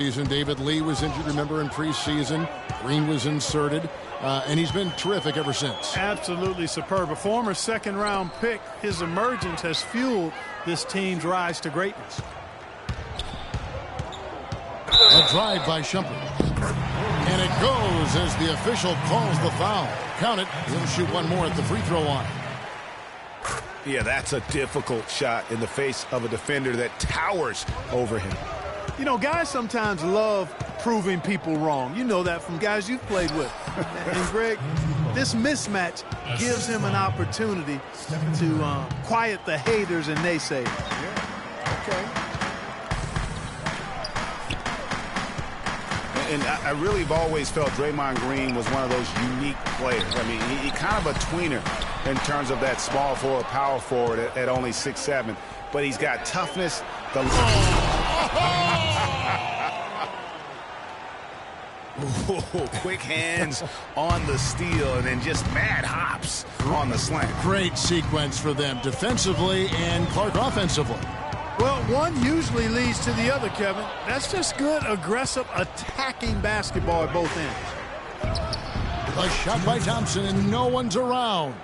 David Lee was injured, remember, in preseason. Green was inserted, and he's been terrific ever since. Absolutely superb. A former second-round pick, his emergence has fueled this team's rise to greatness. A drive by Shumpert. And it goes as the official calls the foul. Count it. He'll shoot one more at the free throw line. Yeah, that's a difficult shot in the face of a defender that towers over him. You know, guys sometimes love proving people wrong. You know that from guys you've played with. And, Greg, this mismatch gives him an opportunity to quiet the haters and naysayers. Yeah. Okay. And I really have always felt Draymond Green was one of those unique players. I mean, he kind of a tweener in terms of that small forward, power forward at only 6'7". But he's got toughness. Quick hands on the steal and then just mad hops on the slant. Great sequence for them defensively and Clark offensively. Well, one usually leads to the other, Kevin. That's just good, aggressive, attacking basketball at both ends. A shot by Thompson, and no one's around.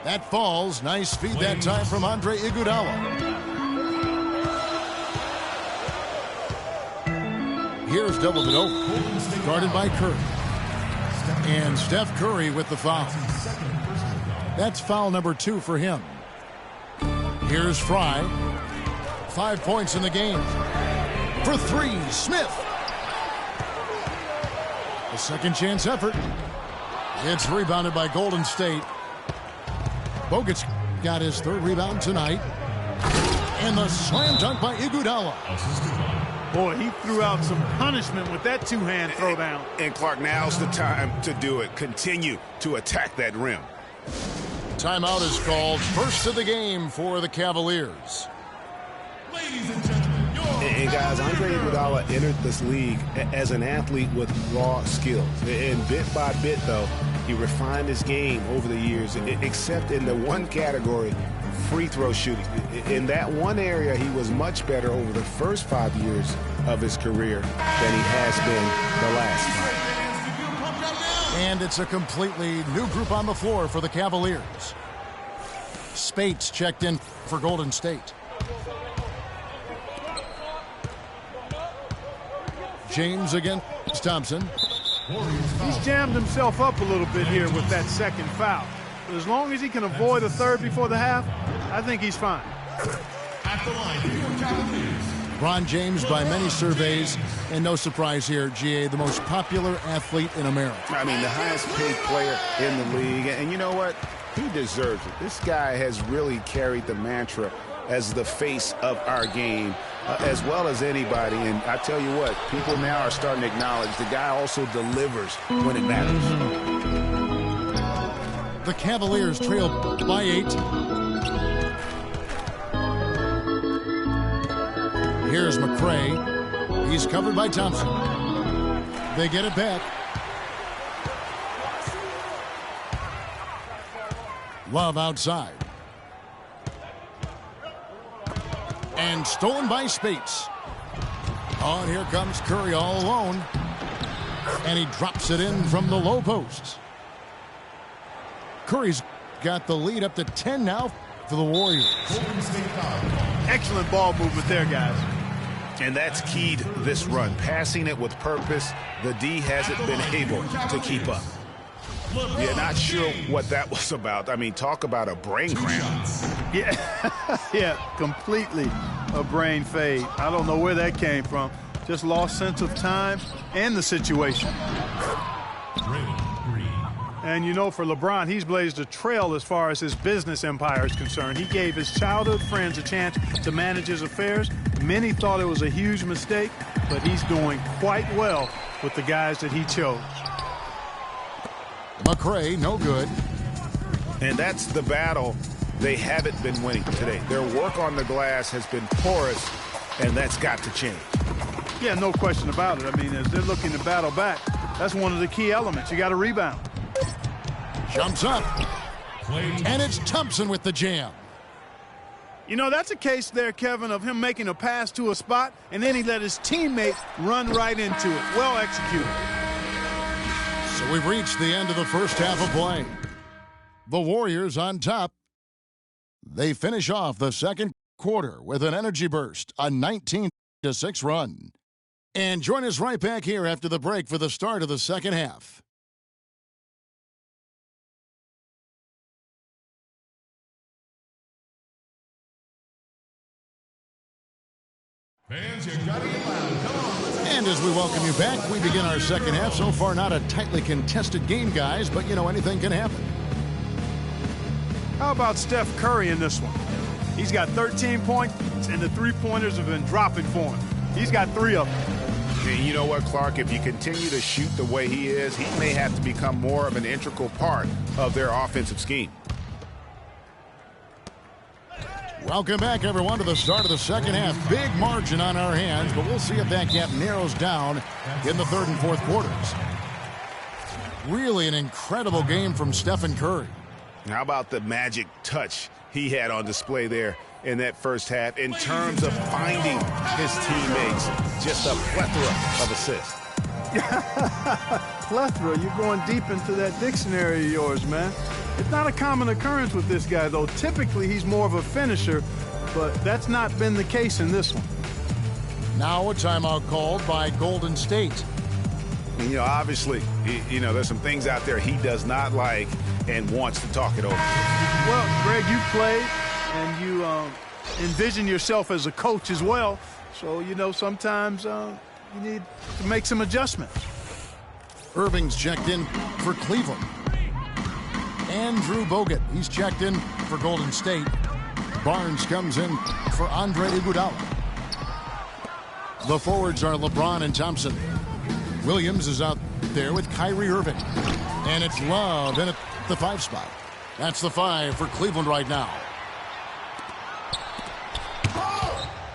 That falls. Nice feed that time from Andre Iguodala. Here's Dellavedova, guarded by Curry. And Steph Curry with the foul. That's foul number 2 for him. Here's Fry. 5 points in the game. For 3, Smith. A second chance effort. It's rebounded by Golden State. Bogut's got his 3rd rebound tonight. And the slam dunk by Iguodala. Boy, he threw out some punishment with that two-hand throwdown. And Clark, now's the time to do it. Continue to attack that rim. Timeout is called. First of the game for the Cavaliers. Ladies and gentlemen, and guys, Andre Iguodala entered this league as an athlete with raw skills. And bit by bit, though, he refined his game over the years, except in the one category, free throw shooting. In that one area, he was much better over the first 5 years of his career than he has been the last 5. And it's a completely new group on the floor for the Cavaliers. Spates checked in for Golden State. James against Thompson. He's jammed himself up a little bit here with that second foul. But as long as he can avoid a third before the half, I think he's fine. At the line, LeBron James, by many surveys, and no surprise here, GA, the most popular athlete in America. I mean, the highest paid player in the league. And you know what? He deserves it. This guy has really carried the mantra as the face of our game, as well as anybody. And I tell you what, people now are starting to acknowledge the guy also delivers when it matters. The Cavaliers trail by 8. Here's McCray. He's covered by Thompson. They get it back. Love outside. And stolen by Spates. Oh, and here comes Curry all alone. And he drops it in from the low post. Curry's got the lead up to 10 now for the Warriors. Excellent ball movement there, guys. And that's keyed this run. Passing it with purpose. The D hasn't been able to keep up. Yeah, not sure what that was about. I mean, talk about a brain cramp. Yeah, yeah, completely a brain fade. I don't know where that came from. Just lost sense of time and the situation. And, you know, for LeBron, he's blazed a trail as far as his business empire is concerned. He gave his childhood friends a chance to manage his affairs. Many thought it was a huge mistake, but he's doing quite well with the guys that he chose. McCray, no good. And that's the battle they haven't been winning today. Their work on the glass has been porous, and that's got to change. Yeah, no question about it. I mean, as they're looking to battle back, that's one of the key elements. You got to rebound. Jumps up. And it's Thompson with the jam. You know, that's a case there, Kevin, of him making a pass to a spot, and then he let his teammate run right into it. Well executed. So we've reached the end of the first half of play. The Warriors on top. They finish off the second quarter with an energy burst, a 19-6 run. And join us right back here after the break for the start of the second half. Fans, you gotta get loud. Come on, let's go. And as we welcome you back, we begin our second half. So far, not a tightly contested game, guys, but, you know, anything can happen. How about Steph Curry in this one? He's got 13 points, and the three-pointers have been dropping for him. He's got 3 of them. And you know what, Clark? If you continue to shoot the way he is, he may have to become more of an integral part of their offensive scheme. Welcome back, everyone, to the start of the second half. Big margin on our hands, but we'll see if that gap narrows down in the third and fourth quarters. Really an incredible game from Stephen Curry. How about the magic touch he had on display there in that first half in terms of finding his teammates? Just a plethora of assists. Plethora, you're going deep into that dictionary of yours, man. It's not a common occurrence with this guy, though. Typically, he's more of a finisher, but that's not been the case in this one. Now a timeout called by Golden State. And, you know, obviously, you know, there's some things out there he does not like and wants to talk it over. Well, Greg, you played, and you envision yourself as a coach as well. So, you know, sometimes you need to make some adjustments. Irving's checked in for Cleveland. Andrew Bogut, he's checked in for Golden State. Barnes comes in for Andre Iguodala. The forwards are LeBron and Thompson. Williams is out there with Kyrie Irving. And it's Love in at the 5 spot. That's the 5 for Cleveland right now.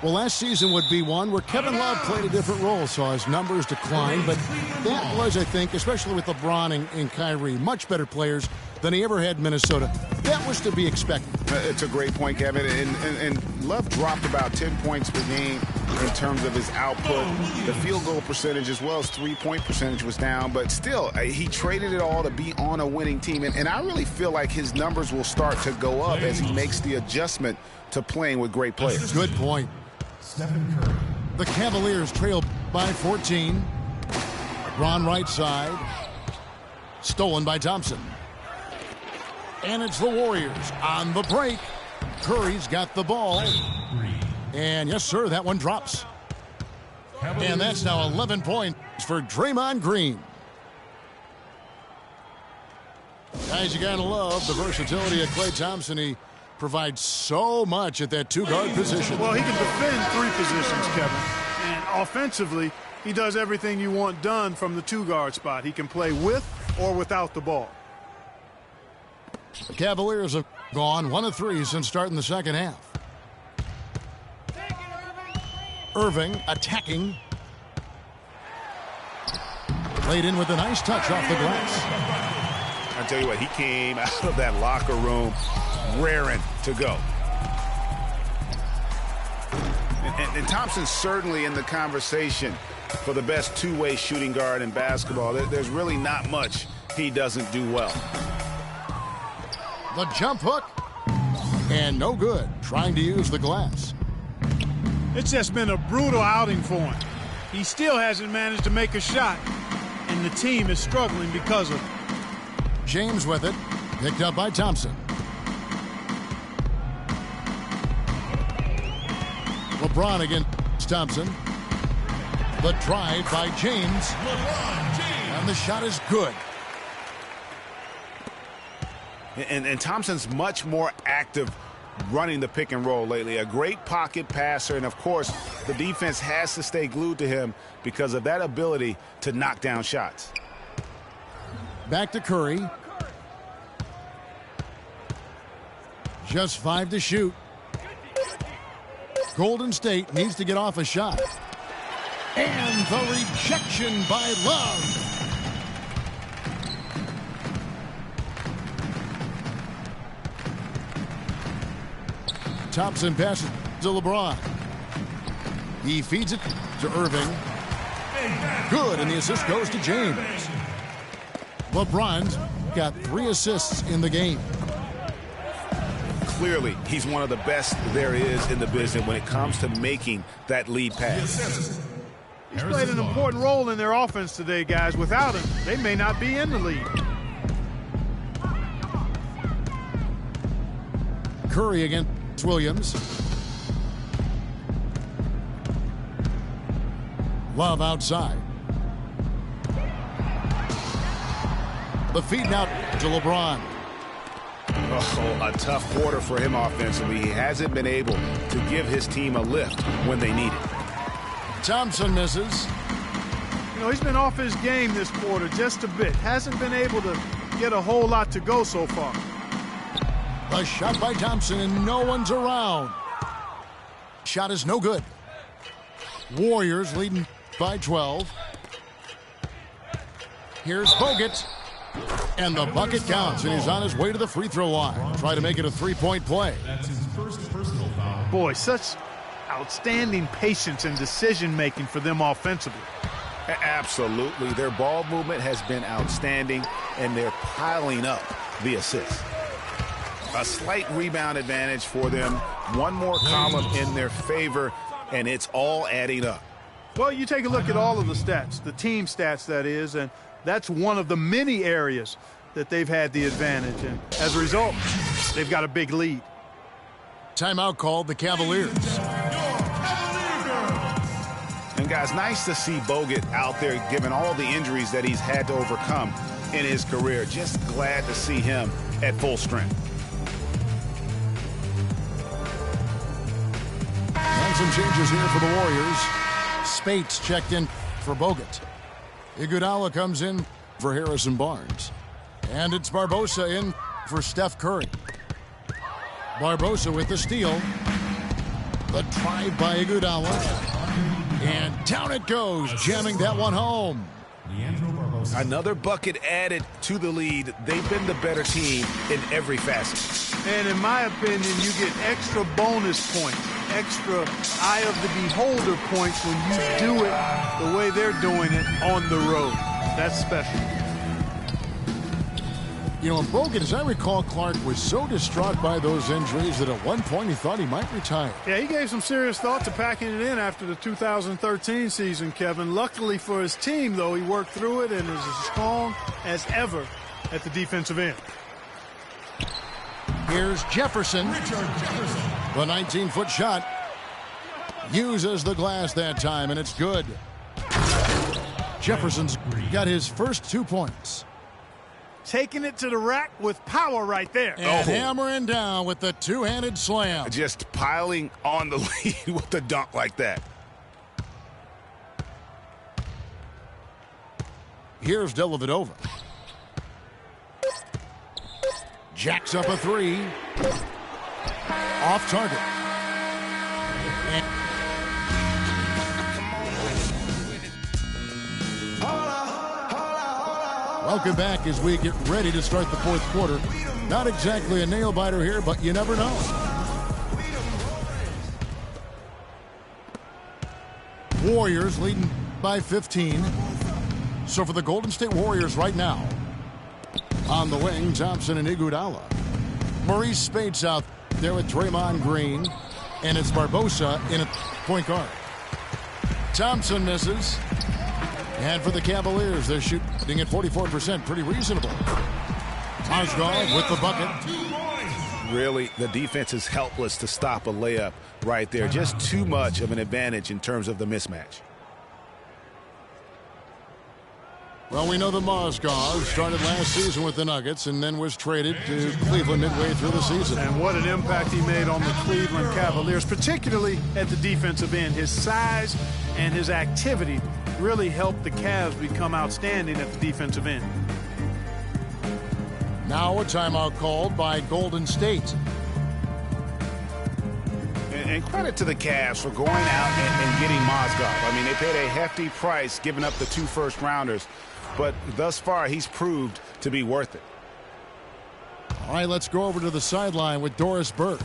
Well, last season would be one where Kevin Love played a different role, saw his numbers decline. But that was, I think, especially with LeBron and Kyrie, much better players than he ever had in Minnesota. That was to be expected. It's a great point, Kevin. And Love dropped about 10 points per game in terms of his output. The field goal percentage as well as three-point percentage was down. But still, he traded it all to be on a winning team. And I really feel like his numbers will start to go up as he makes the adjustment to playing with great players. Good point. The Cavaliers trail by 14. LeBron right side. Stolen by Thompson. And it's the Warriors on the break. Curry's got the ball. And yes, sir, that one drops. And that's now 11 points for Draymond Green. Guys, you gotta love the versatility of Klay Thompson. He provides so much at that 2-guard position. Well, he can defend 3 positions, Kevin. And offensively, he does everything you want done from the 2-guard spot. He can play with or without the ball. The Cavaliers have gone 1 of 3 since starting the second half. Irving attacking. Laid in with a nice touch off the glass. I tell you what, he came out of that locker room raring to go. And Thompson's certainly in the conversation for the best two-way shooting guard in basketball. There's really not much he doesn't do well. The jump hook. And no good. Trying to use the glass. It's just been a brutal outing for him. He still hasn't managed to make a shot, and the team is struggling because of it. James with it. Picked up by Thompson. LeBron against Thompson. The drive by James. And the shot is good. And Thompson's much more active running the pick and roll lately. A great pocket passer, and of course, the defense has to stay glued to him because of that ability to knock down shots. Back to Curry. Just 5 to shoot. Golden State needs to get off a shot. And the rejection by Love. Thompson passes to LeBron. He feeds it to Irving. Good, and the assist goes to James. LeBron's got 3 assists in the game. Clearly, he's one of the best there is in the business when it comes to making that lead pass. He's played an important role in their offense today, guys. Without him, they may not be in the lead. Curry against Williams. Love outside. The feed now to LeBron. Oh, a tough quarter for him offensively. He hasn't been able to give his team a lift when they need it. Thompson misses. You know, he's been off his game this quarter just a bit. Hasn't been able to get a whole lot to go so far. A shot by Thompson, and no one's around. Shot is no good. Warriors leading by 12. Here's Bogut. And the bucket counts, and he's on his way to the free throw line. Try to make it a 3-point play. That's his first personal foul. Boy, such outstanding patience and decision-making for them offensively. Absolutely. Their ball movement has been outstanding, and they're piling up the assists. A slight rebound advantage for them. One more column in their favor, and it's all adding up. Well, you take a look at all of the stats, the team stats, that is, and that's one of the many areas that they've had the advantage. And as a result, they've got a big lead. Timeout called the Cavaliers. And, guys, nice to see Bogut out there given all the injuries that he's had to overcome in his career. Just glad to see him at full strength. And some changes here for the Warriors. Spates checked in for Bogut. Iguodala comes in for Harrison Barnes. And it's Barbosa in for Steph Curry. Barbosa with the steal. The drive by Iguodala. And down it goes, jamming that one home. Another bucket added to the lead. They've been the better team in every facet. And in my opinion, you get extra bonus points, extra eye of the beholder points when you do it the way they're doing it on the road. That's special. You know, Bogut, as I recall, Clark was so distraught by those injuries that at one point he thought he might retire. Yeah, he gave some serious thought to packing it in after the 2013 season, Kevin. Luckily for his team, though, he worked through it and is as strong as ever at the defensive end. Here's Jefferson. The 19-foot shot uses the glass that time, and it's good. Jefferson's got his first 2 points. Taking it to the rack with power right there. And hammering down with the two-handed slam. Just piling on the lead with a dunk like that. Here's Dellavedova. Jacks up a three. Off target. And welcome back as we get ready to start the fourth quarter. Not exactly a nail-biter here, but you never know. Warriors leading by 15. So for the Golden State Warriors right now, on the wing, Thompson and Iguodala. Maurice Spates out there with Draymond Green. And it's Barbosa in a point guard. Thompson misses. And for the Cavaliers, they're shooting at 44%. Pretty reasonable. Mozgov with the bucket. Really, the defense is helpless to stop a layup right there. Just too much of an advantage in terms of the mismatch. Well, we know that Mozgov started last season with the Nuggets and then was traded to Cleveland midway through the season. And what an impact he made on the Cleveland Cavaliers, particularly at the defensive end. His size and his activity really helped the Cavs become outstanding at the defensive end. Now a timeout called by Golden State. And credit to the Cavs for going out and getting Mozgov. I mean, they paid a hefty price giving up the 2 first-rounders. But thus far, he's proved to be worth it. All right, let's go over to the sideline with Doris Burke.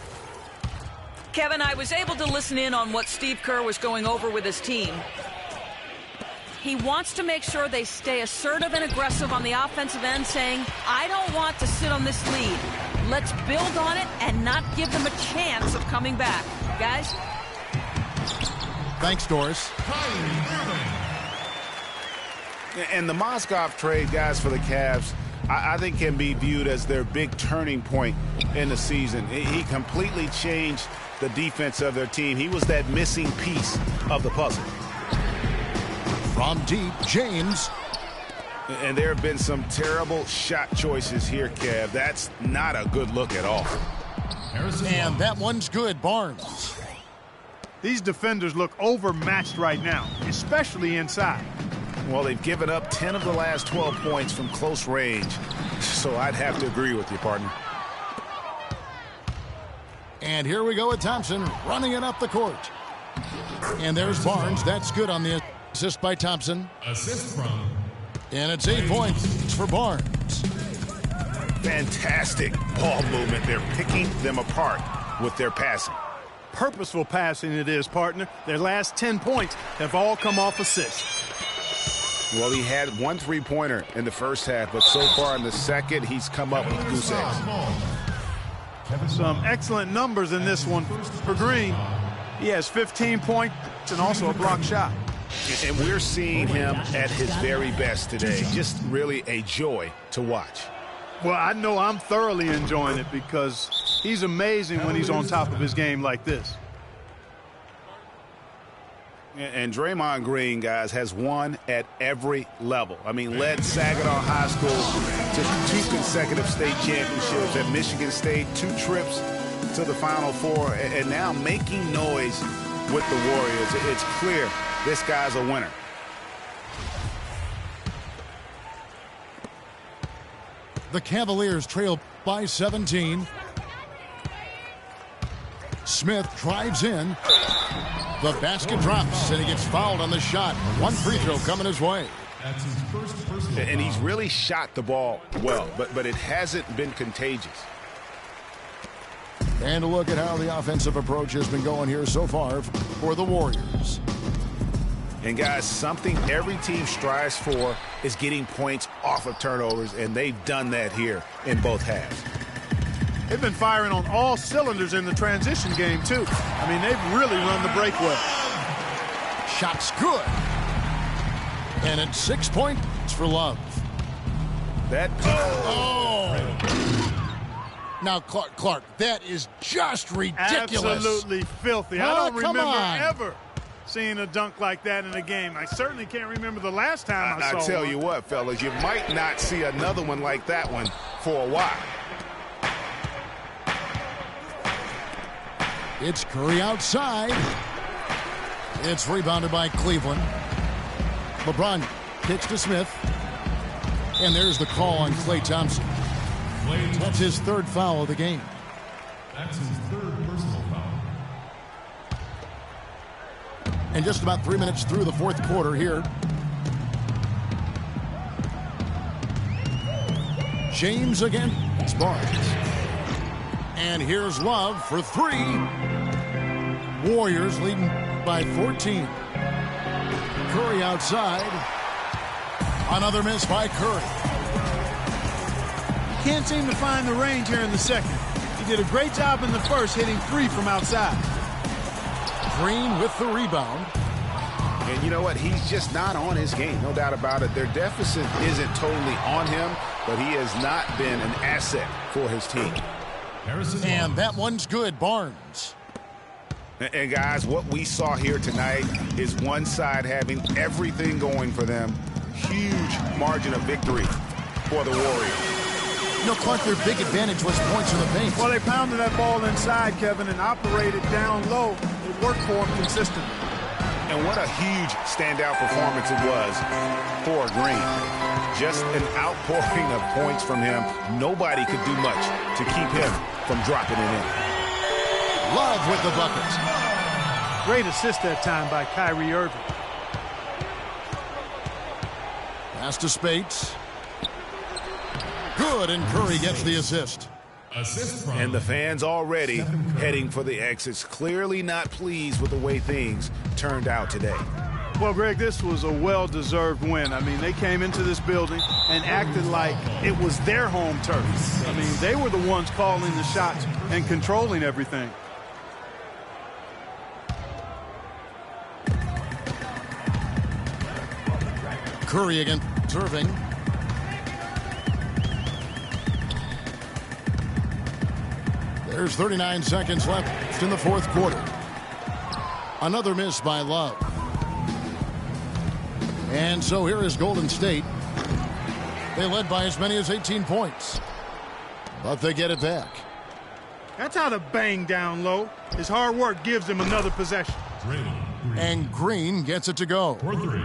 Kevin, I was able to listen in on what Steve Kerr was going over with his team. He wants to make sure they stay assertive and aggressive on the offensive end, saying, I don't want to sit on this lead. Let's build on it and not give them a chance of coming back. Guys? Thanks, Doris. And the Moskov trade, guys, for the Cavs, I think can be viewed as their big turning point in the season. He completely changed the defense of their team. He was that missing piece of the puzzle. From deep, James. And there have been some terrible shot choices here, Kev. That's not a good look at all. And that one's good, Barnes. These defenders look overmatched right now, especially inside. Well, they've given up 10 of the last 12 points from close range, so I'd have to agree with you, partner. And here we go with Thompson running it up the court. And there's Barnes. That's good on the assist by Thompson. Assist from. And it's 8 points for Barnes. Fantastic ball movement. They're picking them apart with their passing. Purposeful passing it is, partner. Their last 10 points have all come off assists. Well, he had one three-pointer in the first half, but so far in the second, he's come up with goose eggs. Some excellent numbers in this one for Green. He has 15 points and also a block shot. And we're seeing him at his very best today. Just really a joy to watch. Well, I know I'm thoroughly enjoying it because he's amazing when he's on top of his game like this. And Draymond Green, guys, has won at every level. I mean, led Saginaw High School to 2 consecutive state championships at Michigan State, 2 trips to the Final Four, and now making noise with the Warriors. It's clear this guy's a winner. The Cavaliers trail by 17. Smith drives in. The basket drops, and he gets fouled on the shot. One free throw coming his way. That's his first personal And he's foul. really shot the ball well, but it hasn't been contagious. And a look at how the offensive approach has been going here so far for the Warriors. And, guys, something every team strives for is getting points off of turnovers, and they've done that here in both halves. They've been firing on all cylinders in the transition game, too. I mean, they've really run the break well. Shot's good. And it's 6 points for Love. Now, Clark, that is just ridiculous. Absolutely filthy. I don't come remember on. ever seeing a dunk like that in a game. I certainly can't remember the last time I saw I tell one. you what, fellas, you might not see another one like that one for a while. It's Curry outside. It's rebounded by Cleveland. LeBron kicks to Smith. And there's the call on Klay Thompson. That's his 3rd foul of the game. That's his 3rd personal foul. And just about 3 minutes through the 4th quarter here. James again. It's Barnes. And here's Love for 3. Warriors leading by 14. Curry outside. Another miss by Curry. Can't seem to find the range here in the second. He did a great job in the first, hitting 3 from outside. Green with the rebound. And you know what? He's just not on his game, no doubt about it. Their deficit isn't totally on him, but he has not been an asset for his team. And that one's good, Barnes. And guys, what we saw here tonight is one side having everything going for them. Huge margin of victory for the Warriors. You know, Clark, their big advantage was points in the paint. Well, they pounded that ball inside, Kevin, and operated down low. It worked for them consistently. And what a huge standout performance it was for Green. Just an outpouring of points from him. Nobody could do much to keep him from dropping it in. Love with the bucket. Great assist that time by Kyrie Irving. Pass to Spates. Good, and Curry gets the assist. Assist from And the fans already heading for the exits, clearly not pleased with the way things turned out today. Well, Greg, this was a well-deserved win. I mean, they came into this building and acted like it was their home turf. I mean, they were the ones calling the shots and controlling everything. Curry again serving. There's 39 seconds left in the fourth quarter. Another miss by Love. And so here is Golden State. They led by as many as 18 points. But they get it back. That's how to bang down low. His hard work gives him another possession. And Green gets it to go. For 3.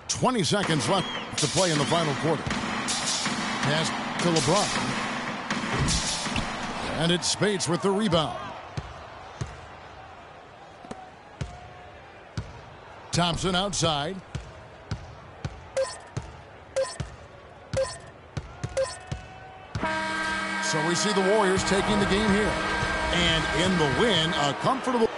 20 seconds left to play in the final quarter. Pass to LeBron. And it's Spates with the rebound. Thompson outside. So we see the Warriors taking the game here. And in the win, a comfortable...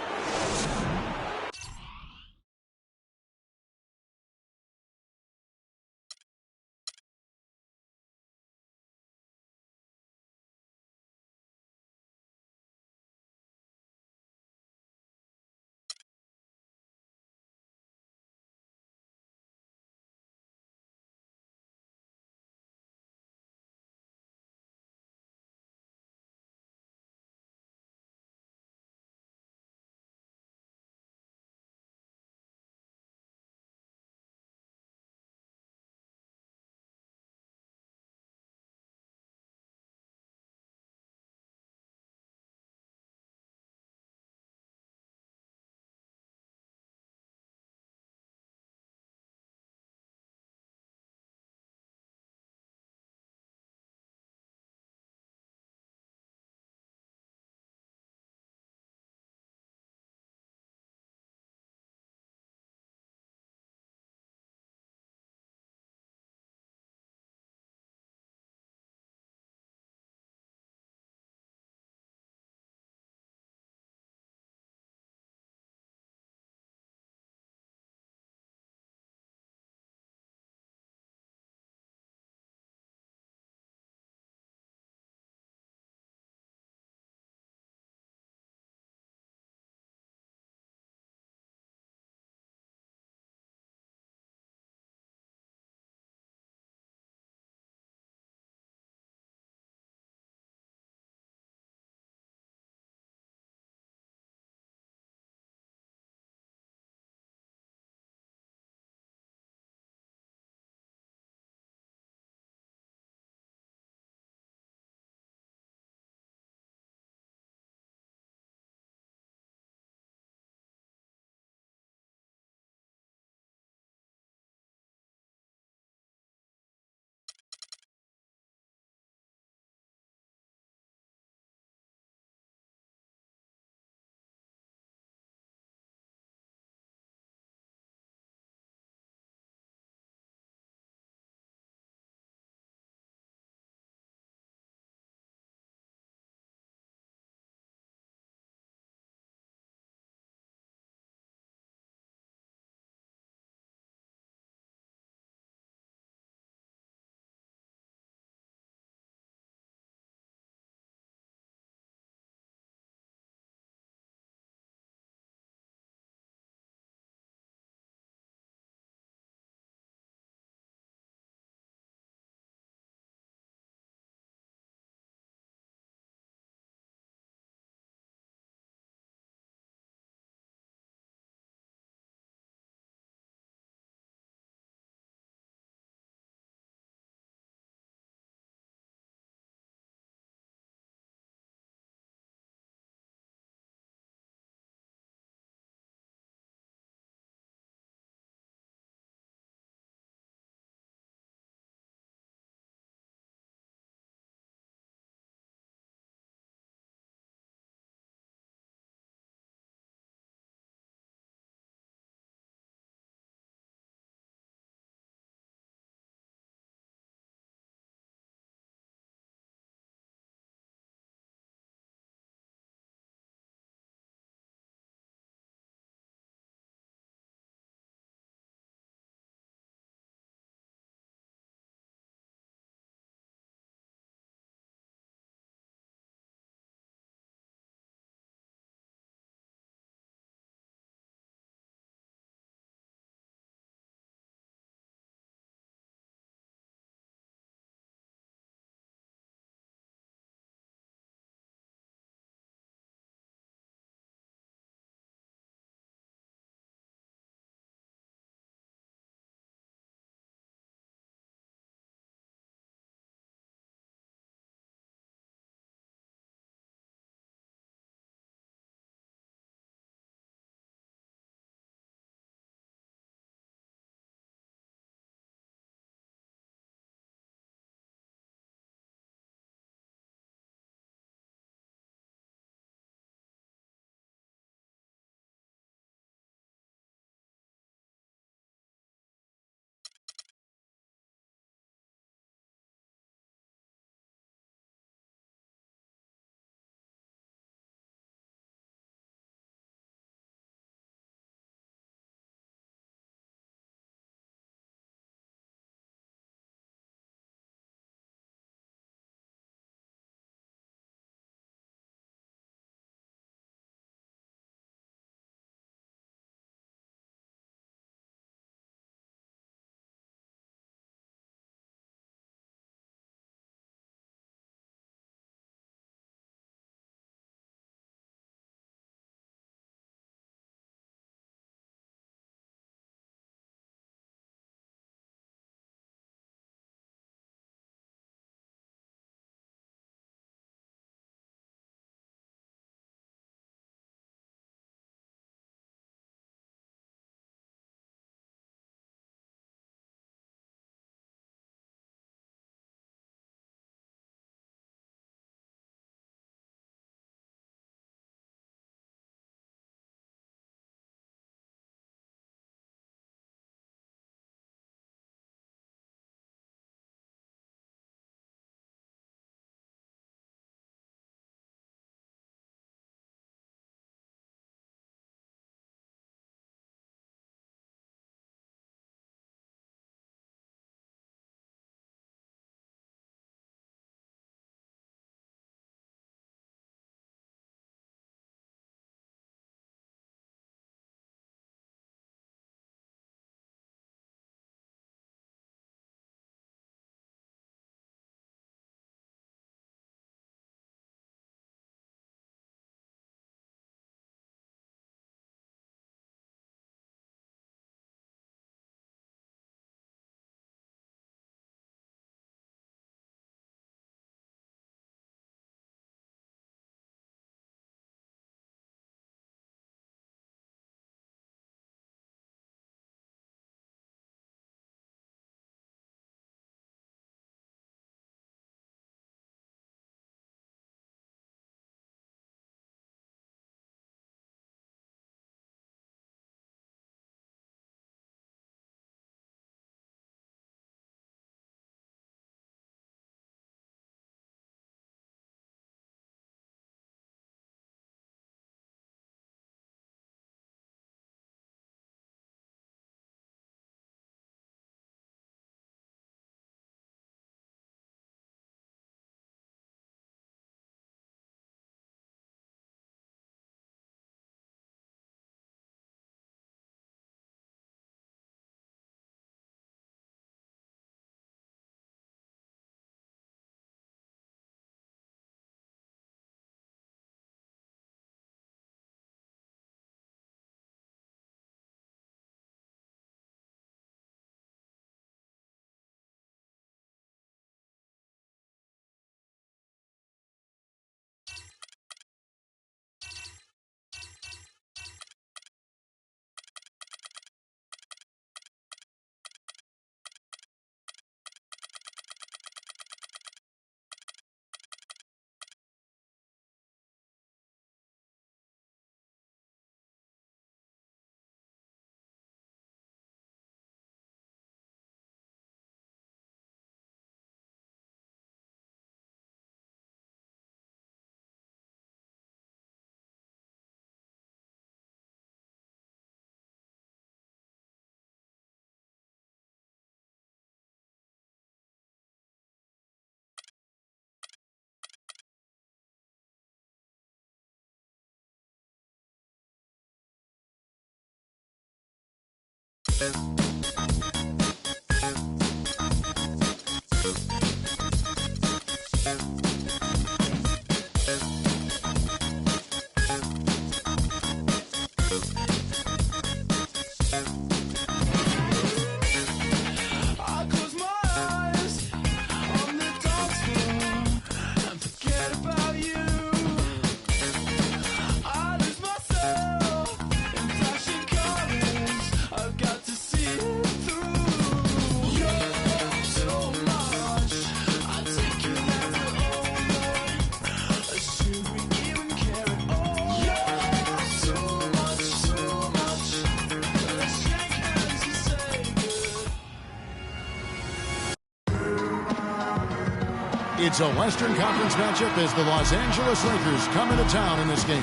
It's a Western Conference matchup as the Los Angeles Lakers come into town in this game.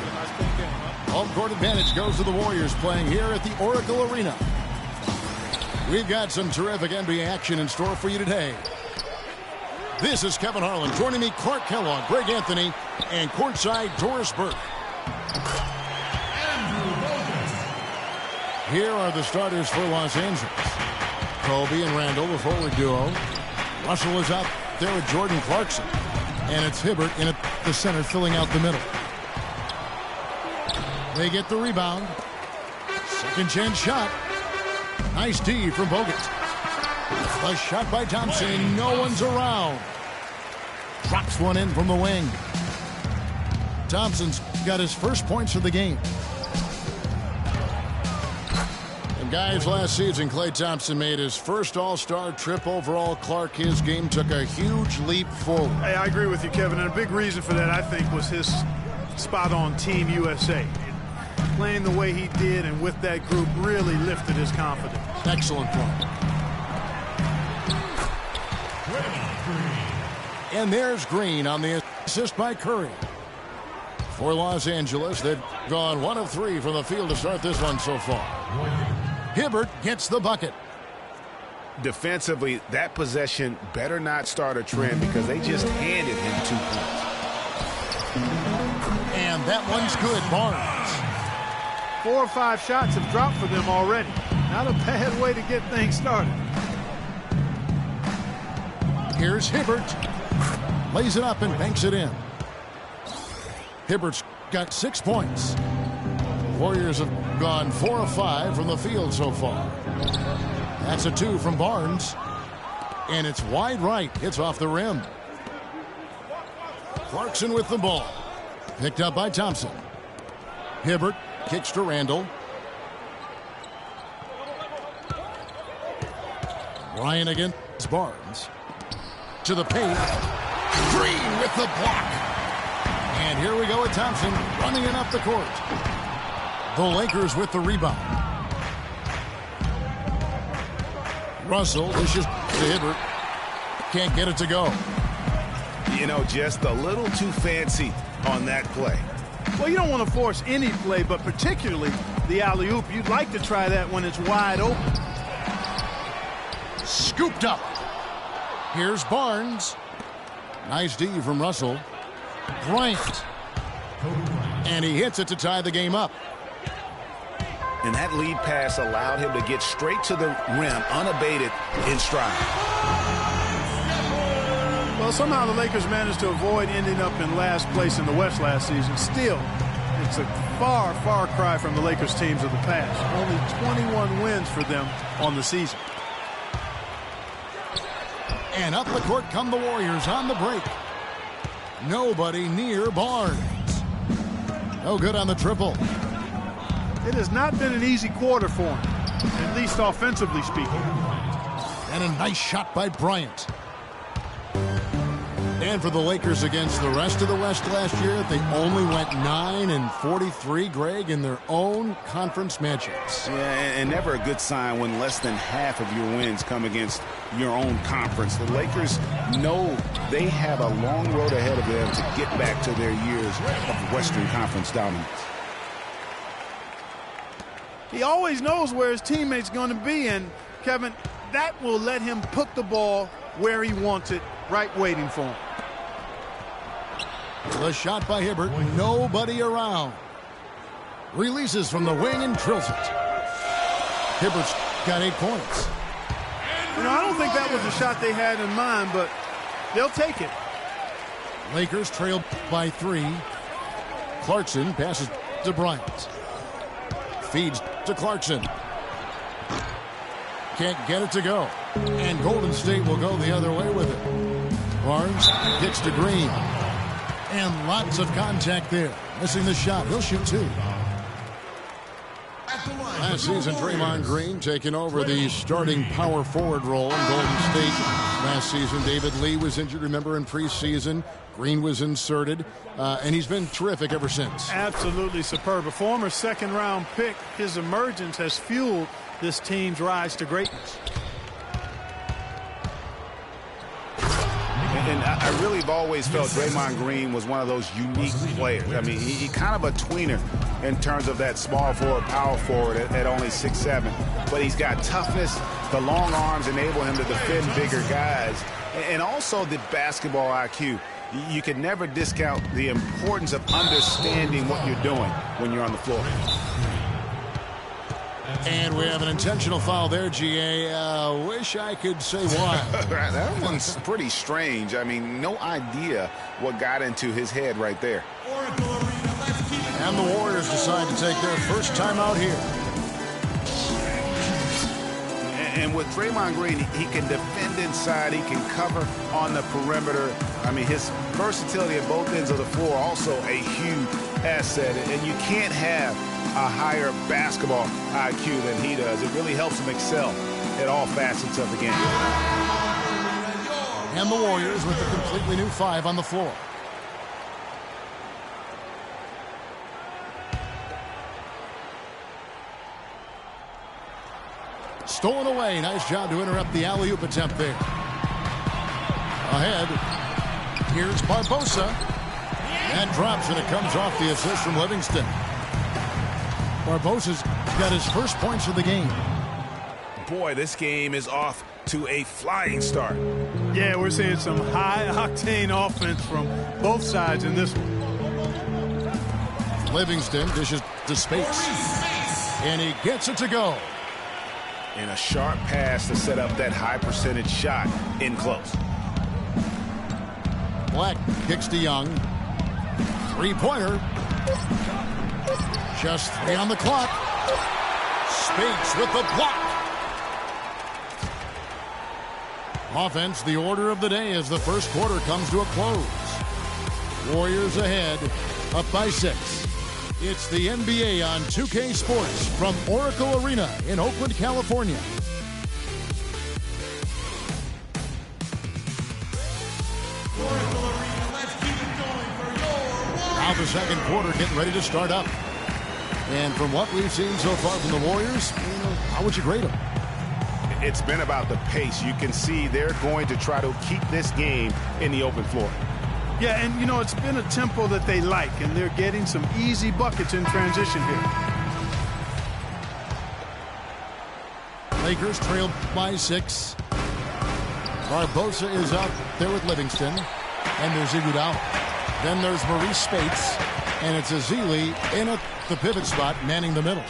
Home court advantage goes to the Warriors playing here at the Oracle Arena. We've got some terrific NBA action in store for you today. This is Kevin Harlan. Joining me, Clark Kellogg, Greg Anthony, and courtside Doris Burke. Here are the starters for Los Angeles. Kobe and Randall, the forward duo. Russell is out there with Jordan Clarkson. And it's Hibbert in at the center filling out the middle. They get the rebound. Second chance shot. Nice D from Bogut. A shot by Thompson. No one's around. Drops one in from the wing. Thompson's got his first points of the game. And guys, last season, Klay Thompson made his first All-Star trip overall. Clark, his game took a huge leap forward. Hey, I agree with you, Kevin. And a big reason for that, I think, was his spot on Team USA. Playing the way he did and with that group really lifted his confidence. Excellent point. And there's Green on the assist by Curry. For Los Angeles, they've gone 1 of 3 from the field to start this one so far. Hibbert gets the bucket. Defensively, that possession better not start a trend because they just handed him 2 points. And that one's good. Barnes. 4 or 5 shots have dropped for them already. Not a bad way to get things started. Here's Hibbert. Lays it up and banks it in. Hibbert's got 6 points. Warriors have gone 4 of 5 from the field so far. That's a 2 from Barnes. And it's wide right. Hits off the rim. Clarkson with the ball. Picked up by Thompson. Hibbert kicks to Randall. Bryant against Barnes. To the paint. Green with the block. And here we go with Thompson running it up the court. The Lakers with the rebound. Russell dishes to Hibbert. Can't get it to go. You know, just a little too fancy on that play. Well, you don't want to force any play, but particularly the alley-oop. You'd like to try that when it's wide open. Scooped up. Here's Barnes. Nice D from Russell. Bryant. And he hits it to tie the game up. And that lead pass allowed him to get straight to the rim, unabated, in stride. Well, somehow the Lakers managed to avoid ending up in last place in the West last season. Still, it's a far, far cry from the Lakers teams of the past. Only 21 wins for them on the season. And up the court come the Warriors on the break. Nobody near Barnes. No good on the triple. It has not been an easy quarter for him, at least offensively speaking. And a nice shot by Bryant. And for the Lakers against the rest of the West last year, they only went 9-43, Greg, in their own conference matchups. Yeah, and never a good sign when less than half of your wins come against your own conference. The Lakers know they have a long road ahead of them to get back to their years of Western Conference dominance. He always knows where his teammate's going to be, and, Kevin, that will let him put the ball where he wants it, right waiting for him. The shot by Hibbert, nobody around. Releases from the wing and drills it. Hibbert's got 8 points. I don't think that was the shot they had in mind, but they'll take it. Lakers trail by 3. Clarkson passes to Bryant. Feeds to Clarkson. Can't get it to go. And Golden State will go the other way with it. Barnes gets to Green. And lots of contact there. Missing the shot. He'll shoot 2. Last season, Draymond Green taking over the starting power forward role in Golden State. Last season, David Lee was injured, remember, in preseason. Green was inserted, and he's been terrific ever since. Absolutely superb. A former second-round pick, his emergence has fueled this team's rise to greatness. And I really have always felt Draymond Green was one of those unique players. I mean, he kind of a tweener in terms of that small forward, power forward at only 6'7". But he's got toughness. The long arms enable him to defend bigger guys. And also the basketball IQ. You can never discount the importance of understanding what you're doing when you're on the floor. And we have an intentional foul there, GA. Wish I could say why. That one's pretty strange. I mean, no idea what got into his head right there. And the Warriors decide to take their first time out here. And with Draymond Green, he can defend inside. He can cover on the perimeter. I mean, his versatility at both ends of the floor also a huge asset. And you can't have a higher basketball IQ than he does. It really helps him excel at all facets of the game. And the Warriors with a completely new 5 on the floor. Stolen away. Nice job to interrupt the alley-oop attempt there. Ahead. Here's Barbosa. And drops, and it comes off the assist from Livingston. Barbosa's got his first points of the game. Boy, this game is off to a flying start. Yeah, we're seeing some high-octane offense from both sides in this one. Livingston dishes to space. And he gets it to go. And a sharp pass to set up that high percentage shot in close. Black kicks to Young. 3-pointer. Just 3 on the clock. Spates with the block. Offense, the order of the day as the first quarter comes to a close. Warriors ahead, up by 6. It's the NBA on 2K Sports from Oracle Arena in Oakland, California. Now the second quarter getting ready to start up. And from what we've seen so far from the Warriors, how would you grade them? It's been about the pace. You can see they're going to try to keep this game in the open floor. Yeah, and, it's been a tempo that they like, and they're getting some easy buckets in transition here. Lakers trail by 6. Barbosa is out there with Livingston, and there's Iguodala. Then there's Maurice Spates, and it's Azili in at the pivot spot, manning the middle.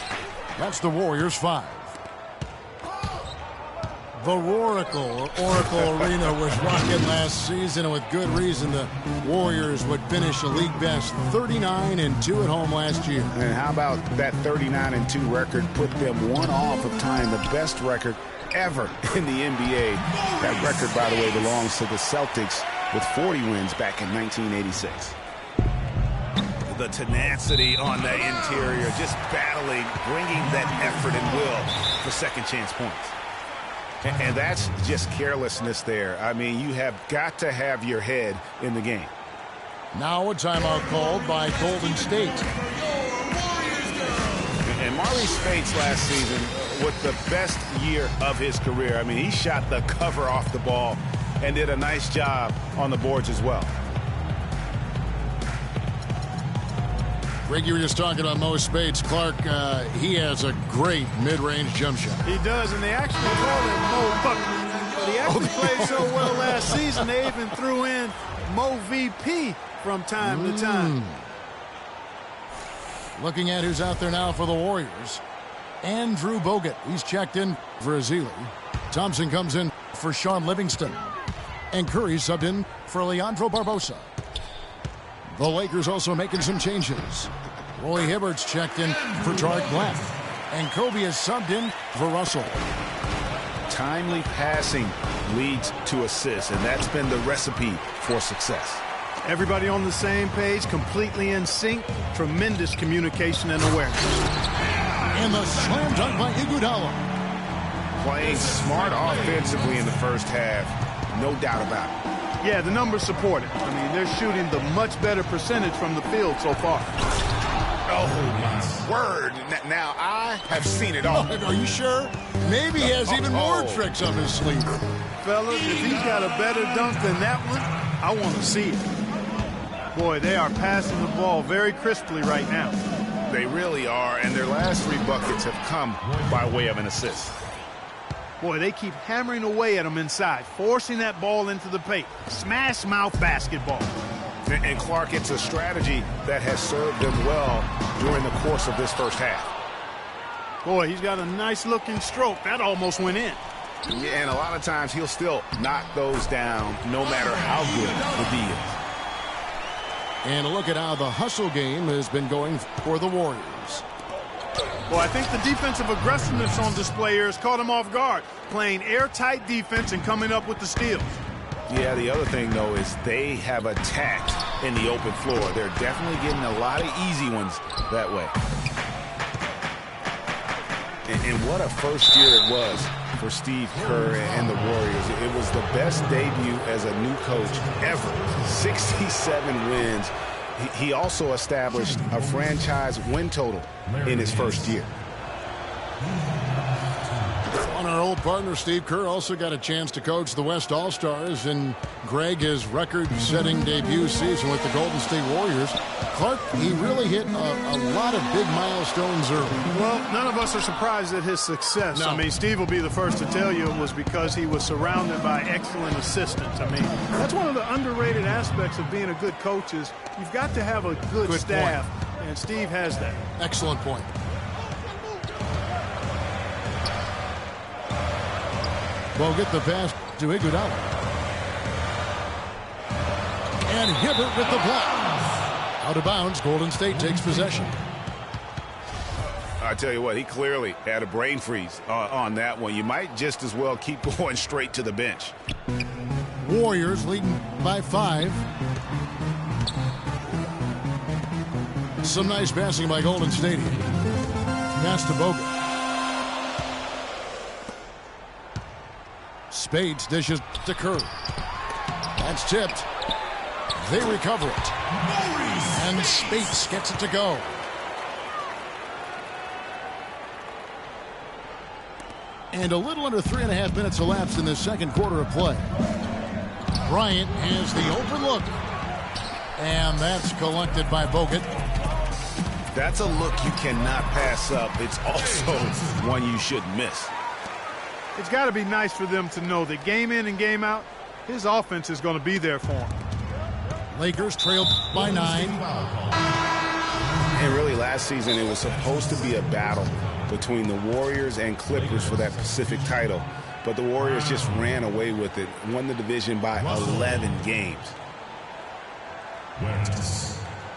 That's the Warriors' 5. The Oracle Arena was rocking last season, and with good reason. The Warriors would finish a league best 39-2 at home last year. And how about that 39-2 record put them one off of tying the best record ever in the NBA. That record, by the way, belongs to the Celtics with 40 wins back in 1986. The tenacity on the interior, just battling, bringing that effort and will for second chance points. And that's just carelessness there. I mean, you have got to have your head in the game. Now a timeout called by Golden State. And Maurice Spates last season with the best year of his career. I mean, he shot the cover off the ball and did a nice job on the boards as well. Greg, you were just talking about Mo Spates. Clark, he has a great mid-range jump shot. He does, and they actually call him Mo Bucket. But he actually played so well last season, they even threw in Mo VP from time to time. Looking at who's out there now for the Warriors. Andrew Bogut. He's checked in for Azili. Thompson comes in for Sean Livingston. And Curry subbed in for Leandro Barbosa. The Lakers also making some changes. Roy Hibbert's checked in for Tariq Black. And Kobe is subbed in for Russell. Timely passing leads to assists, and that's been the recipe for success. Everybody on the same page, completely in sync. Tremendous communication and awareness. And the slam dunk by Iguodala. Playing smart offensively in the first half, no doubt about it. Yeah, the numbers support it. I mean, they're shooting the much better percentage from the field so far. Oh, my word. Now, I have seen it all. Are you sure? Maybe he has even more tricks up his sleeve. Fellas, if he's got a better dunk than that one, I want to see it. Boy, they are passing the ball very crisply right now. They really are, and their last 3 buckets have come by way of an assist. Boy, they keep hammering away at them inside, forcing that ball into the paint. Smash mouth basketball. And Clark, it's a strategy that has served them well during the course of this first half. Boy, he's got a nice-looking stroke. That almost went in. Yeah, and a lot of times he'll still knock those down no matter how good the D is. And a look at how the hustle game has been going for the Warriors. Well, I think the defensive aggressiveness on display here has caught them off guard, playing airtight defense and coming up with the steals. Yeah, the other thing, though, is they have attacked in the open floor. They're definitely getting a lot of easy ones that way. And what a first year it was for Steve Kerr and the Warriors. It was the best debut as a new coach ever. 67 wins. He also established a franchise win total in his first year. On our old partner, Steve Kerr also got a chance to coach the West All-Stars, and Greg, his record-setting debut season with the Golden State Warriors. Clark, he really hit a lot of big milestones early. Well, none of us are surprised at his success. No. I mean, Steve will be the first to tell you it was because he was surrounded by excellent assistants. I mean, that's one of the underrated aspects of being a good coach is you've got to have a good staff, and Steve has that. Excellent point. Well, get the pass to Iguodala. And Hibbert with the block. Out of bounds, Golden State takes possession. I tell you what, he clearly had a brain freeze on that one. You might just as well keep going straight to the bench. Warriors leading by 5. Some nice passing by Golden State. Pass to Bogut. Spades dishes to Curry. That's tipped. They recover it. And Spades gets it to go. And a little under 3.5 minutes elapsed in the second quarter of play. Bryant has the open look. And that's collected by Bogut. That's a look you cannot pass up. It's also one you shouldn't miss. It's got to be nice for them to know that game in and game out, his offense is going to be there for him. Lakers trailed by 9. And really last season it was supposed to be a battle between the Warriors and Clippers for that Pacific title. But the Warriors just ran away with it, won the division by 11 games.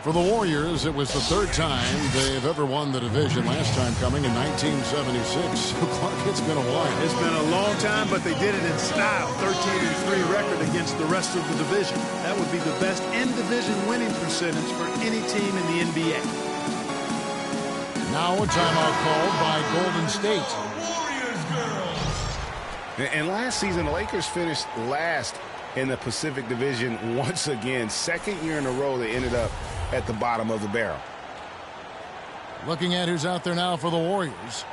For the Warriors, it was the 3rd time they've ever won the division, last time coming in 1976. So, Clark, it's been a while. It's been a long time, but they did it in style. 13-3 record against the rest of the division. That would be the best in-division winning percentage for any team in the NBA. Now a timeout called by Golden State. And last season, the Lakers finished last in the Pacific Division once again. 2nd year in a row they ended up at the bottom of the barrel. Looking at who's out there now for the Warriors.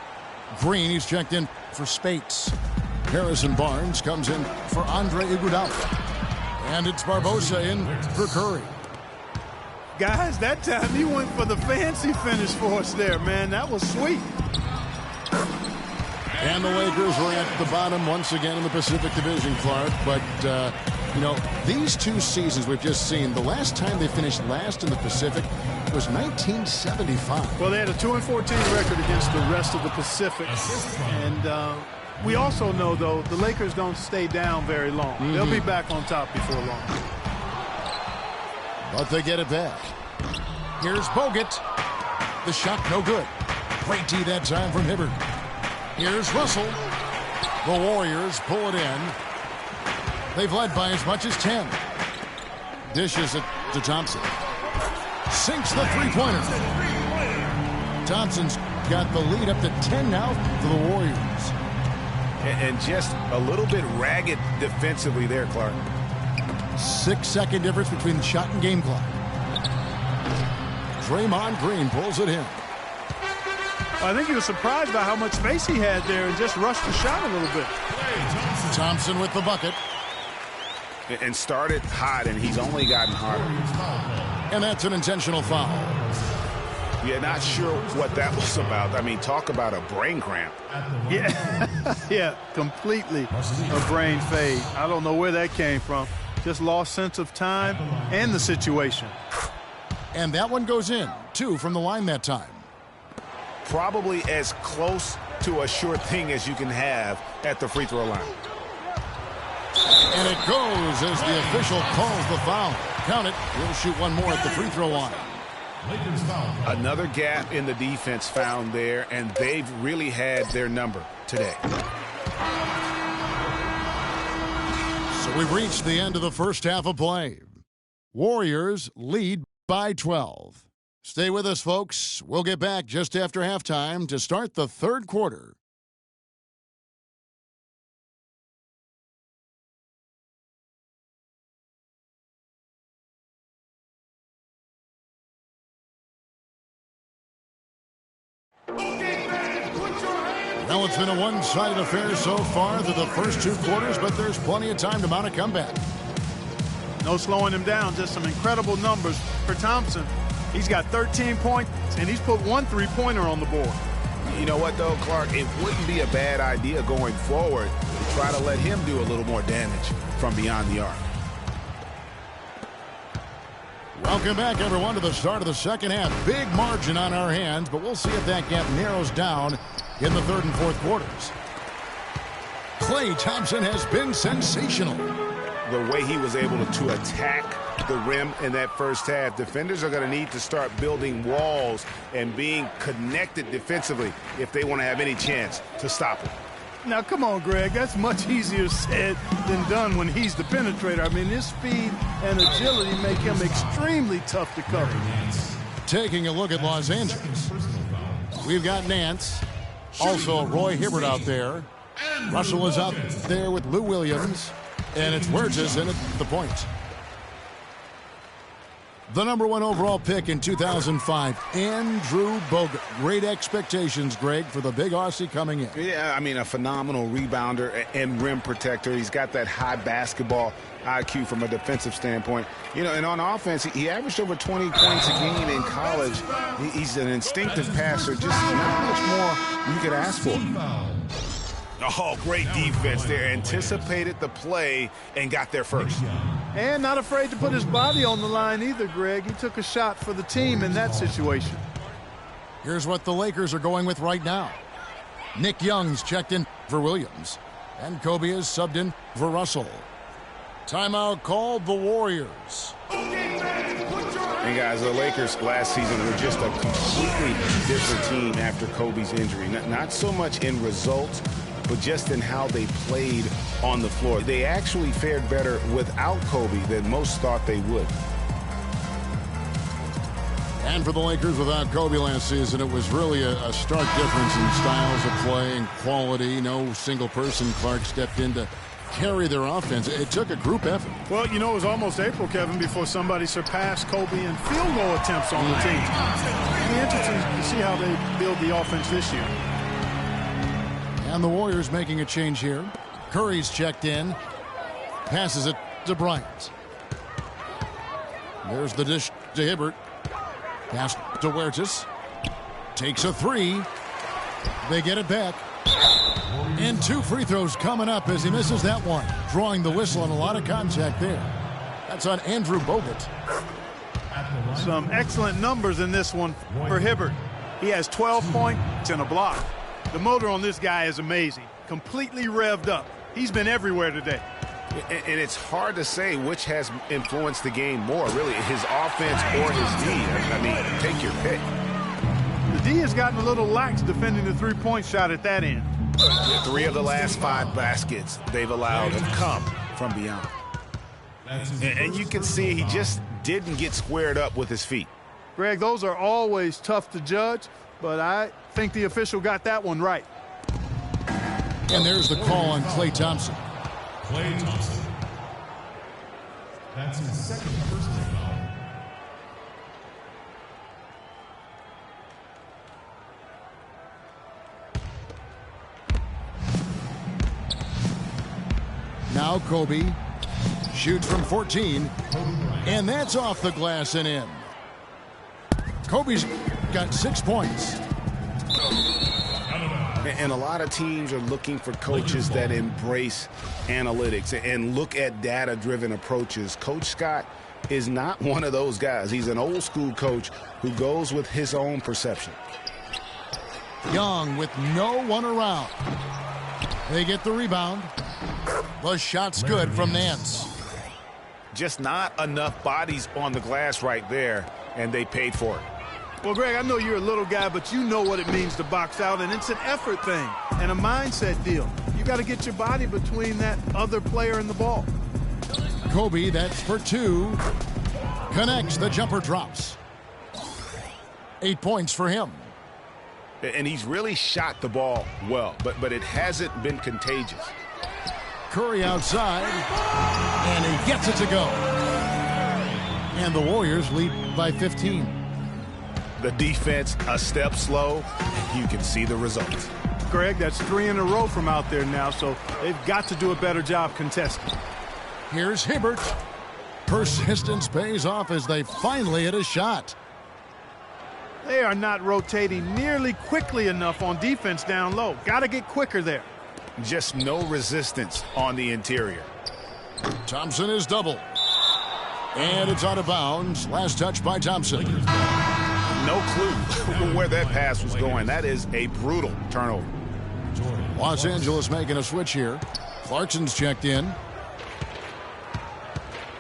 Green, he's checked in for Spates. Harrison Barnes comes in for Andre Iguodala. And it's Barbosa in for Curry. Guys, that time you went for the fancy finish for us there, man. That was sweet. And the Lakers were at the bottom once again in the Pacific Division, Clark. But, you know, these 2 seasons we've just seen, the last time they finished last in the Pacific, was 1975. Well, they had a 2-14 record against the rest of the Pacific. And we also know, though, the Lakers don't stay down very long. They'll be back on top before long. But they get it back. Here's Bogut. The shot no good. Great D that time from Hibbert. Here's Russell. The Warriors pull it in. They've led by as much as 10. Dishes it to Thompson. Sinks the three-pointer. Thompson's got the lead up to 10 now for the Warriors. And just a little bit ragged defensively there, Clark. 6-second difference between the shot and game clock. Draymond Green pulls it in. I think he was surprised by how much space he had there and just rushed the shot a little bit. Thompson with the bucket. And started hot, and he's only gotten harder. And that's an intentional foul. Yeah, not sure what that was about. I mean, talk about a brain cramp. Yeah, yeah, completely a brain fade. I don't know where that came from. Just lost sense of time and the situation. And that one goes in. 2 from the line that time. Probably as close to a sure thing as you can have at the free throw line. And it goes as the official calls the foul. Count it. He'll shoot one more at the free throw line. Another gap in the defense found there, and they've really had their number today. So we've reached the end of the first half of play. Warriors lead by 12. Stay with us, folks. We'll get back just after halftime to start the third quarter. Well, it's been a one-sided affair so far through the first 2 quarters, but there's plenty of time to mount a comeback. No slowing him down, just some incredible numbers for Thompson. He's got 13 points, and he's put 1 3-pointer on the board. You know what, though, Clark? It wouldn't be a bad idea going forward to try to let him do a little more damage from beyond the arc. Welcome back, everyone, to the start of the second half. Big margin on our hands, but we'll see if that gap narrows down in the third and fourth quarters. Klay Thompson has been sensational. The way he was able to attack the rim in that first half, defenders are going to need to start building walls and being connected defensively if they want to have any chance to stop him. Now, come on, Greg. That's much easier said than done when he's the penetrator. I mean, his speed and agility make him extremely tough to cover. Taking a look at Los Angeles, we've got Nance, also Roy Hibbert out there. Russell is out there with Lou Williams, and it's Huertas in at the point. The #1 overall pick in 2005, Andrew Bogut. Great expectations, Greg, for the big Aussie coming in. Yeah, I mean, a phenomenal rebounder and rim protector. He's got that high basketball IQ from a defensive standpoint. You know, and on offense, he averaged over 20 points a game in college. He's an instinctive passer, just not much more you could ask for. Oh, great defense there. Anticipated the play and got there first. And not afraid to put his body on the line either, Greg. He took a shot for the team in that situation. Here's what the Lakers are going with right now. Nick Young's checked in for Williams, and Kobe is subbed in for Russell. Timeout called the Warriors. And guys, the Lakers last season were just a completely different team after Kobe's injury. Not so much in results, but just in how they played on the floor. They actually fared better without Kobe than most thought they would. And for the Lakers without Kobe last season, it was really a stark difference in styles of play and quality. No single person, Clark, stepped in to carry their offense. It took a group effort. Well, you know, it was almost April, Kevin, before somebody surpassed Kobe in field goal attempts on the team. It'll be interesting to see how they build the offense this year. And the Warriors making a change here. Curry's checked in. Passes it to Bryant. There's the dish to Hibbert. Pass to Huertas. Takes a 3. They get it back. And 2 free throws coming up as he misses that one. Drawing the whistle on a lot of contact there. That's on Andrew Bogut. Some excellent numbers in this one for Hibbert. He has 12 points and a block. The motor on this guy is amazing. Completely revved up. He's been everywhere today. And it's hard to say which has influenced the game more, really, his offense or his D. I mean, take your pick. The D has gotten a little lax defending the three-point shot at that end. 3 of the last 5 baskets they've allowed have come from beyond. And you can see he just didn't get squared up with his feet. Greg, those are always tough to judge, but I think the official got that one right. And there's the call on Klay Thompson. Klay Thompson. That's his second personal foul. Now Kobe shoots from 14, and that's off the glass and in. Kobe's got 6 points. And a lot of teams are looking for coaches that embrace analytics and look at data-driven approaches. Coach Scott is not one of those guys. He's an old-school coach who goes with his own perception. Young with no one around. They get the rebound. The shot's good from Nance. Just not enough bodies on the glass right there, and they paid for it. Well, Greg, I know you're a little guy, but you know what it means to box out, and it's an effort thing and a mindset deal. You got to get your body between that other player and the ball. Kobe, that's for 2. Connects, the jumper drops. 8 points for him. And he's really shot the ball well, but it hasn't been contagious. Curry outside, and he gets it to go. And the Warriors lead by 15. The defense a step slow, and you can see the results. Greg, that's 3 in a row from out there now, so they've got to do a better job contesting. Here's Hibbert. Persistence pays off as they finally hit a shot. They are not rotating nearly quickly enough on defense down low. Got to get quicker there. Just no resistance on the interior. Thompson is double. And it's out of bounds. Last touch by Thompson. No clue where that pass was going. That is a brutal turnover. Los Angeles making a switch here. Clarkson's checked in.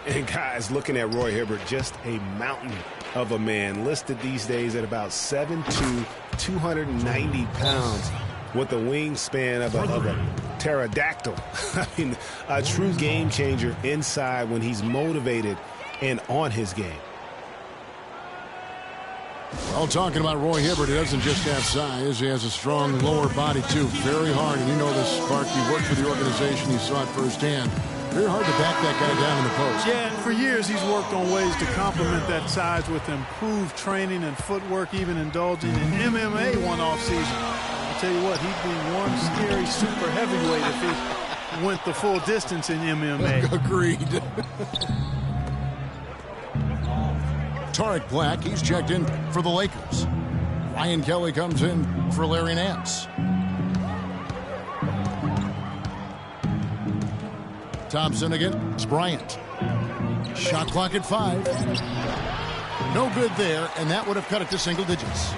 And guys, looking at Roy Hibbert, just a mountain of a man, listed these days at about 7'2", 290 pounds, with the wingspan of a pterodactyl. I mean, a true game changer inside when he's motivated and on his game. Well, talking about Roy Hibbert, he doesn't just have size. He has a strong lower body, too. Very hard. And you know this, Spark. You worked for the organization. You saw it firsthand. Very hard to back that guy down in the post. Yeah, and for years he's worked on ways to complement that size with improved training and footwork, even indulging in MMA one off season. I'll tell you what, he'd be one scary super heavyweight if he went the full distance in MMA. Agreed. Tariq Black, he's checked in for the Lakers. Ryan Kelly comes in for Larry Nance. Thompson against Bryant. Shot clock at 5. No good there, and that would have cut it to single digits.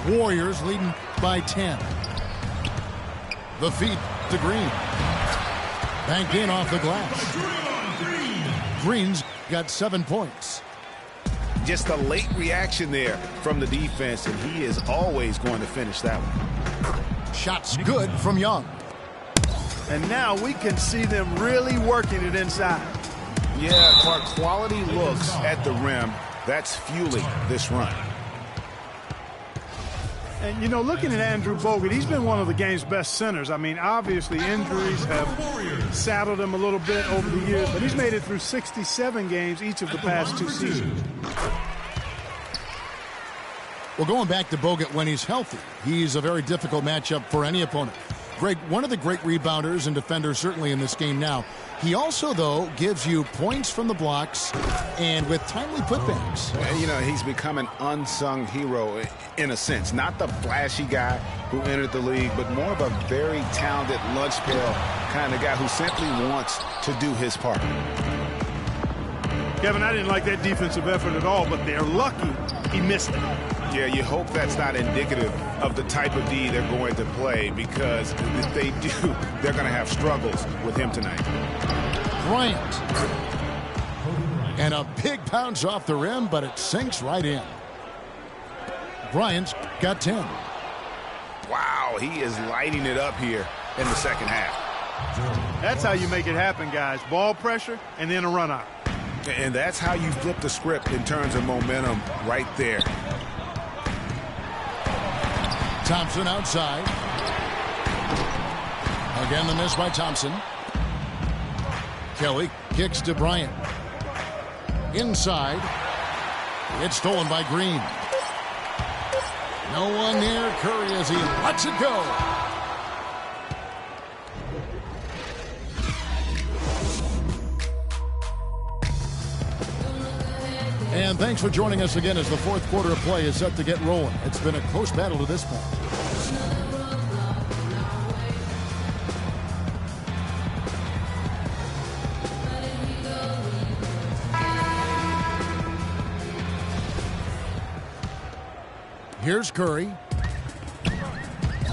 Warriors leading by 10. The feed to Green. Banked in off the glass. Green's got 7 points. Just a late reaction there from the defense, and he is always going to finish that one. Shots good from Young. And now we can see them really working it inside. Yeah, Clark, quality looks at the rim. That's fueling this run. And, you know, looking at Andrew Bogut, he's been one of the game's best centers. I mean, obviously injuries have saddled him a little bit over the years, but he's made it through 67 games each of the past 2 seasons. Well, going back to Bogut when he's healthy, he's a very difficult matchup for any opponent. Greg, one of the great rebounders and defenders certainly in this game now. He also, though, gives you points from the blocks and with timely putbacks. You know, he's become an unsung hero in a sense. Not the flashy guy who entered the league, but more of a very talented lunch pail kind of guy who simply wants to do his part. Kevin, I didn't like that defensive effort at all, but they're lucky he missed it. Yeah, you hope that's not indicative of the type of D they're going to play, because if they do, they're going to have struggles with him tonight. Bryant. And a big bounce off the rim, but it sinks right in. Bryant's got 10. Wow, he is lighting it up here in the second half. That's how you make it happen, guys. Ball pressure and then a run out. And that's how you flip the script in terms of momentum right there. Thompson outside. Again, the miss by Thompson. Kelly kicks to Bryant. Inside. It's stolen by Green. No one near Curry as he lets it go. And thanks for joining us again as the fourth quarter of play is set to get rolling. It's been a close battle to this point. Here's Curry.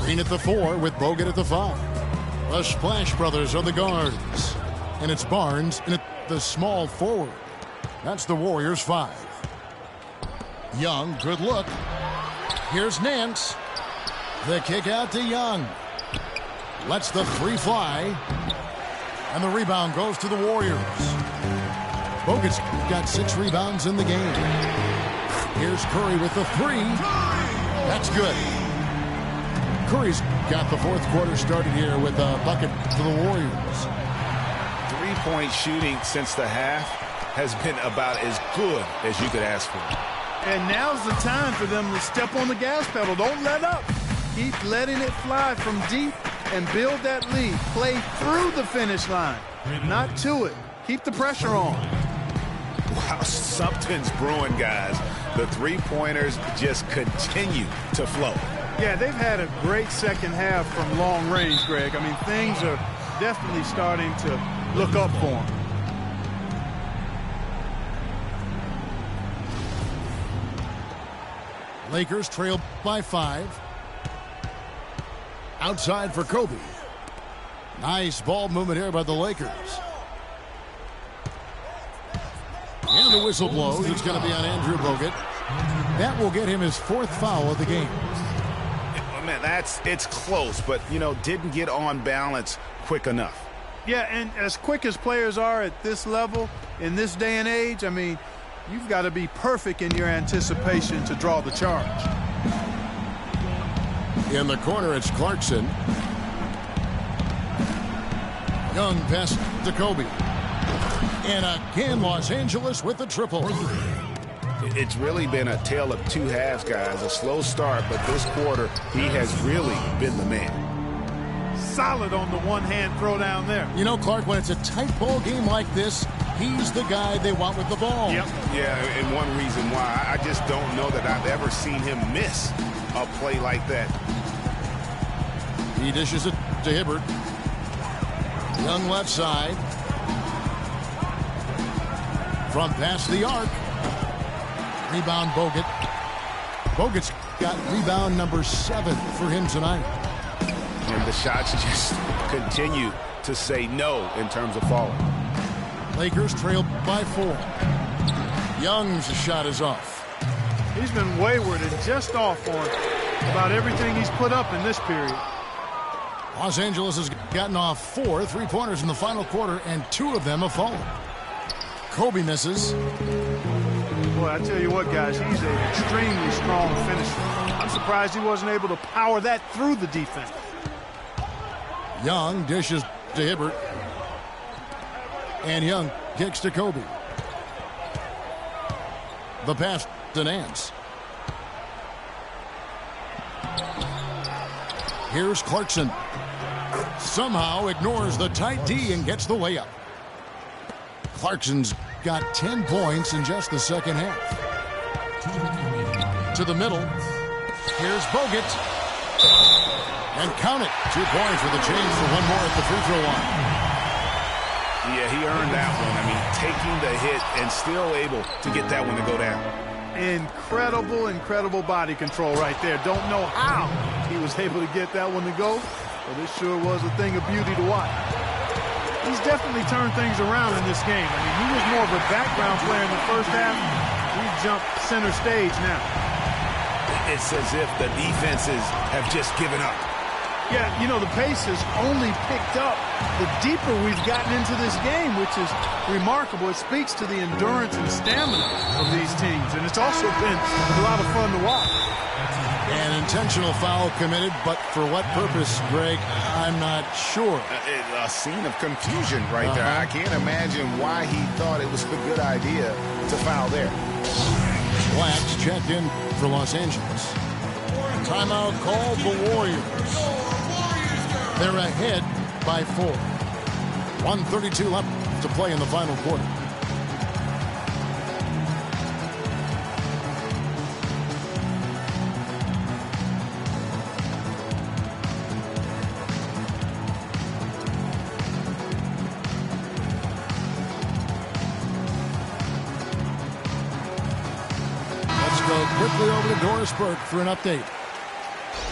Green at the 4 with Bogut at the 5. The Splash Brothers are the guards. And it's Barnes in the small forward. That's the Warriors' 5. Young, good look. Here's Nance. The kick out to Young. Lets the 3 fly. And the rebound goes to the Warriors. Bogut's got 6 rebounds in the game. Here's Curry with the 3. That's good. Curry's got the fourth quarter started here with a bucket for the Warriors. 3-point shooting since the half has been about as good as you could ask for. And now's the time for them to step on the gas pedal. Don't let up. Keep letting it fly from deep and build that lead. Play through the finish line, not to it. Keep the pressure on. Wow, something's brewing, guys. The three-pointers just continue to flow. Yeah, they've had a great second half from long range, Greg. I mean, things are definitely starting to look up for them. Lakers trail by 5. Outside for Kobe. Nice ball movement here by the Lakers. And the whistle blows. It's going to be on Andrew Bogut. That will get him his 4th foul of the game. Man, it's close, but, didn't get on balance quick enough. Yeah, and as quick as players are at this level, in this day and age, I mean, you've got to be perfect in your anticipation to draw the charge. In the corner, it's Clarkson. Young pass to Kobe. And again, Los Angeles with the triple. It's really been a tale of 2 halves, guys. A slow start, but this quarter, he has really been the man. Solid on the one-hand throw down there. Clark, when it's a tight ball game like this, he's the guy they want with the ball. Yep. Yeah, and one reason why, I just don't know that I've ever seen him miss a play like that. He dishes it to Hibbert. Young left side. From past the arc. Rebound Bogut. Bogut's got rebound number 7 for him tonight. And the shots just continue to say no in terms of falling. Lakers trail by 4. Young's shot is off. He's been wayward and just off on about everything he's put up in this period. Los Angeles has gotten off 4 3-pointers in the final quarter, and 2 of them have fallen. Kobe misses. Boy, I tell you what, guys, he's an extremely strong finisher. I'm surprised he wasn't able to power that through the defense. Young dishes to Hibbert. And Young kicks to Kobe. The pass to Nance. Here's Clarkson. Somehow ignores the tight D and gets the layup. Clarkson's got 10 points in just the second half. To the middle. Here's Bogut. And count it. 2 points for the change for one more at the free throw line. Yeah, he earned that one. I mean, taking the hit and still able to get that one to go down. Incredible body control right there. Don't know how he was able to get that one to go, but it sure was a thing of beauty to watch. He's definitely turned things around in this game. I mean, he was more of a background player in the first half. He jumped center stage now. It's as if the defenses have just given up. Yeah, you know, the pace has only picked up the deeper we've gotten into this game, which is remarkable. It speaks to the endurance and stamina of these teams, and it's also been a lot of fun to watch. An intentional foul committed, but for what purpose, Greg, I'm not sure. A scene of confusion right there. I can't imagine why he thought it was a good idea to foul there. Blacks check in for Los Angeles. Timeout called the Warriors. They're ahead by 4. 1:32 left to play in the final quarter. Let's go quickly over to Doris Burke for an update.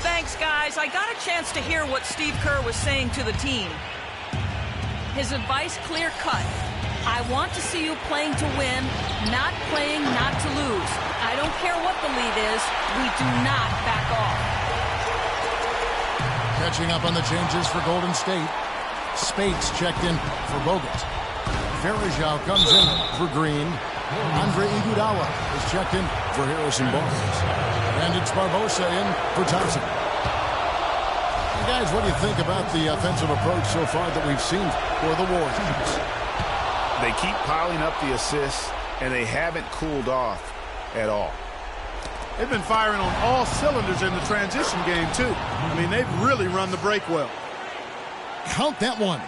Thanks, guys. I got a chance to hear what Steve Kerr was saying to the team. His advice clear-cut. I want to see you playing to win, not playing not to lose. I don't care what the lead is. We do not back off. Catching up on the changes for Golden State. Spates checked in for Bogut. Verajao comes in for Green. Andre Iguodala is checked in for Harrison Barnes. And it's Barbosa in for Thompson. Hey guys, what do you think about the offensive approach so far that we've seen for the Warriors? They keep piling up the assists, and they haven't cooled off at all. They've been firing on all cylinders in the transition game, too. I mean, they've really run the break well. Count that one.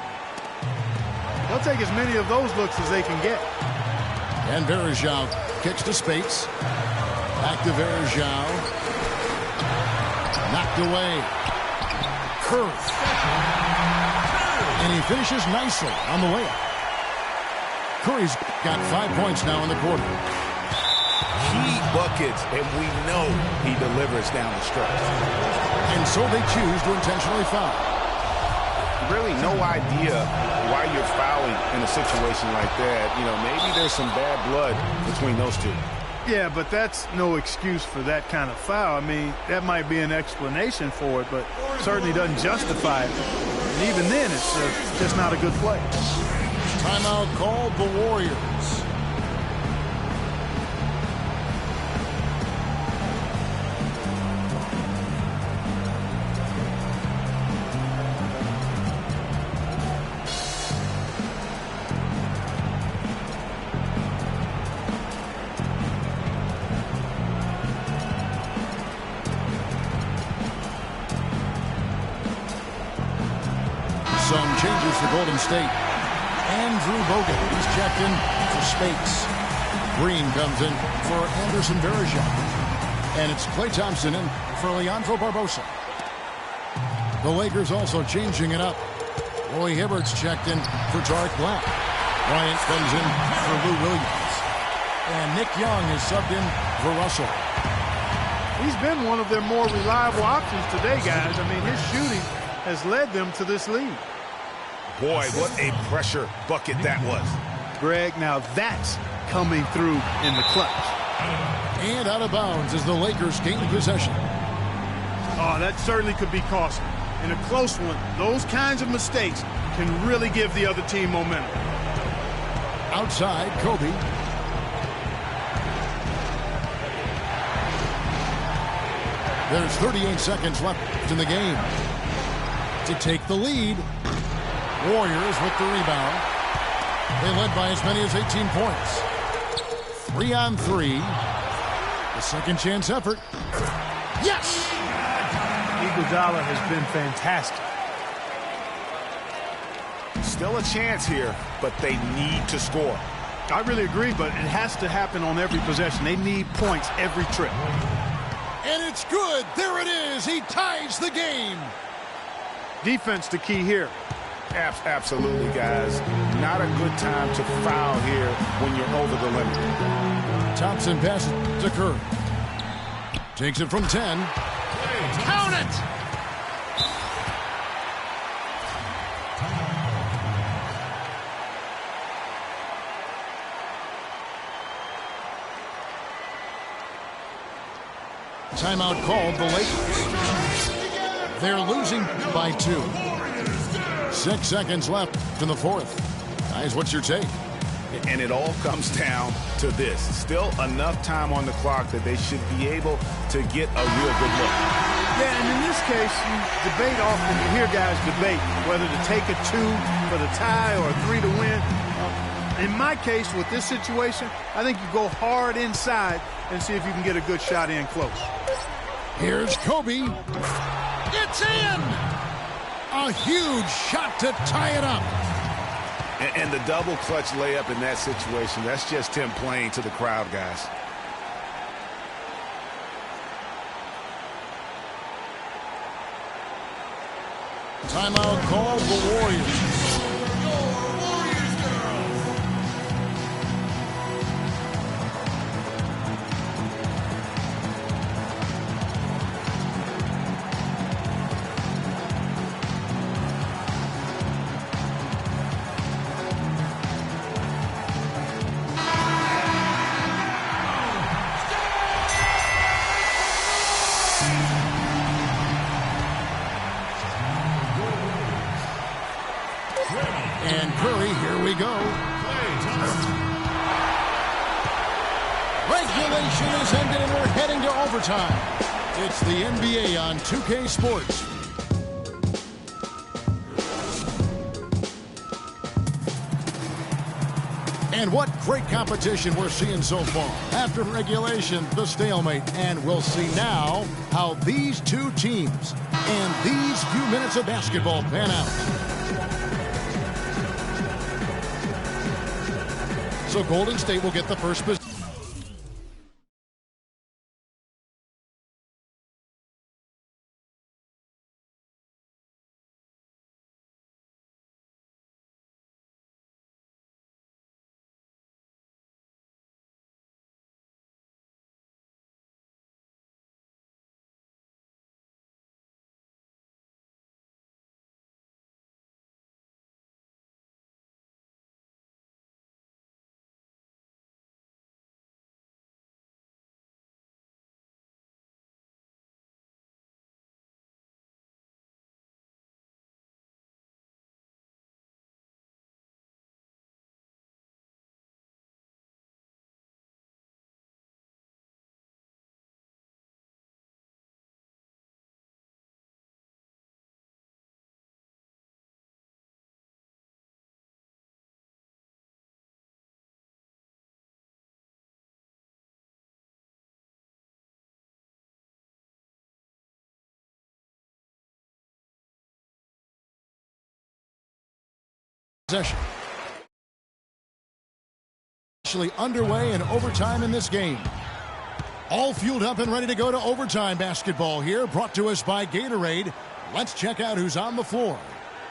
They'll take as many of those looks as they can get. And Verajao kicks to Spates. Back to Verajao. Knocked away. Curve. And he finishes nicely on the layup. Curry's got 5 points now in the quarter. Key buckets, and we know he delivers down the stretch. And so they choose to intentionally foul. Really no idea why you're fouling in a situation like that. You know, maybe there's some bad blood between those two. Yeah, but that's no excuse for that kind of foul. I mean, that might be an explanation for it, but certainly doesn't justify it. And even then, it's just not a good play. Timeout called the Warriors. Some changes for Golden State. Andrew Bogut, he's checked in for Spates. Green comes in for Anderson Verajao. And it's Klay Thompson in for Leandro Barbosa. The Lakers also changing it up. Roy Hibbert's checked in for Tariq Black. Bryant comes in for Lou Williams. And Nick Young is subbed in for Russell. He's been one of their more reliable options today, guys. I mean, his shooting has led them to this lead. Boy, what a pressure bucket that was. Greg, now that's coming through in the clutch. And out of bounds as the Lakers gain possession. Oh, that certainly could be costly. In a close one, those kinds of mistakes can really give the other team momentum. Outside, Kobe. There's 38 seconds left in the game to take the lead. Warriors with the rebound. They led by as many as 18 points. 3-on-3. The second chance effort. Yes! Iguodala has been fantastic. Still a chance here, but they need to score. I really agree, but it has to happen on every possession. They need points every trip. And it's good. There it is. He ties the game. Defense the key here. Absolutely, guys. Not a good time to foul here when you're over the limit. Thompson passes to Curry. Takes it from 10. Count it! Timeout called the Lakers. They're losing by 2. 6 seconds left in the fourth. Guys, what's your take? And it all comes down to this. Still enough time on the clock that they should be able to get a real good look. Yeah, and in this case, you debate often. You hear guys debate whether to take a 2 for the tie or a 3 to win. In my case, with this situation, I think you go hard inside and see if you can get a good shot in close. Here's Kobe. It's in! A huge shot to tie it up. And the double clutch layup in that situation, that's just him playing to the crowd, guys. Timeout called the Warriors. And Curry, here we go. Regulation is ended and we're heading to overtime. It's the NBA on 2K Sports. And what great competition we're seeing so far. After regulation, the stalemate. And we'll see now how these two teams and these few minutes of basketball pan out. So Golden State will get the first position. Actually underway in overtime in this game. All fueled up and ready to go to overtime basketball here, brought to us by Gatorade. Let's check out who's on the floor.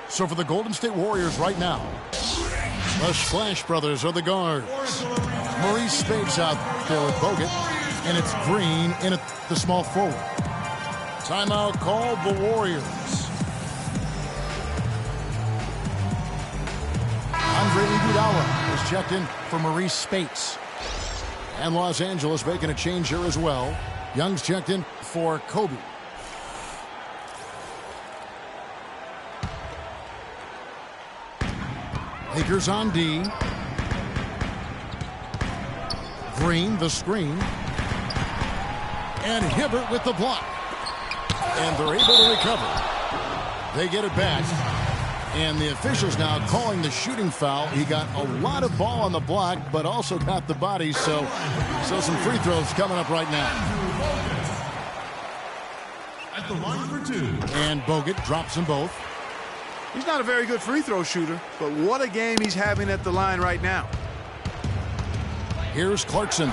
So for the Golden State Warriors right now, the Splash Brothers are the guards. Maurice Speights out there with Bogut, and it's Green in at the small forward. Timeout called the Warriors. Andre Iguodala is checked in for Maurice Speights. And Los Angeles making a change here as well. Young's checked in for Kobe. Lakers on D. Green, the screen. And Hibbert with the block. And they're able to recover. They get it back. And the officials now calling the shooting foul. He got a lot of ball on the block, but also got the body. So some free throws coming up right now. At the line for two. And Bogut drops them both. He's not a very good free throw shooter, but what a game he's having at the line right now. Here's Clarkson.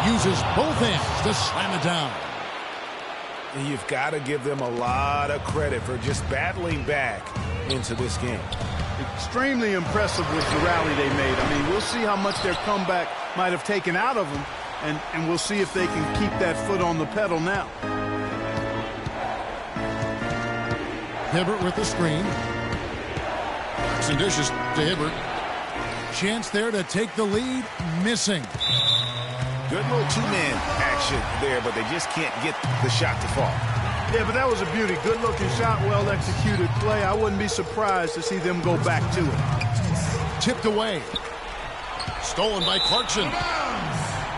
Uses both hands to slam it down. And you've got to give them a lot of credit for just battling back into this game. Extremely impressive was the rally they made. I mean, we'll see how much their comeback might have taken out of them, and we'll see if they can keep that foot on the pedal now. Hibbert with the screen. Some dishes to Hibbert. Chance there to take the lead. Missing. Good little two-man action there, but they just can't get the shot to fall. Yeah, but that was a beauty. Good-looking shot, well-executed play. I wouldn't be surprised to see them go back to it. Tipped away. Stolen by Clarkson.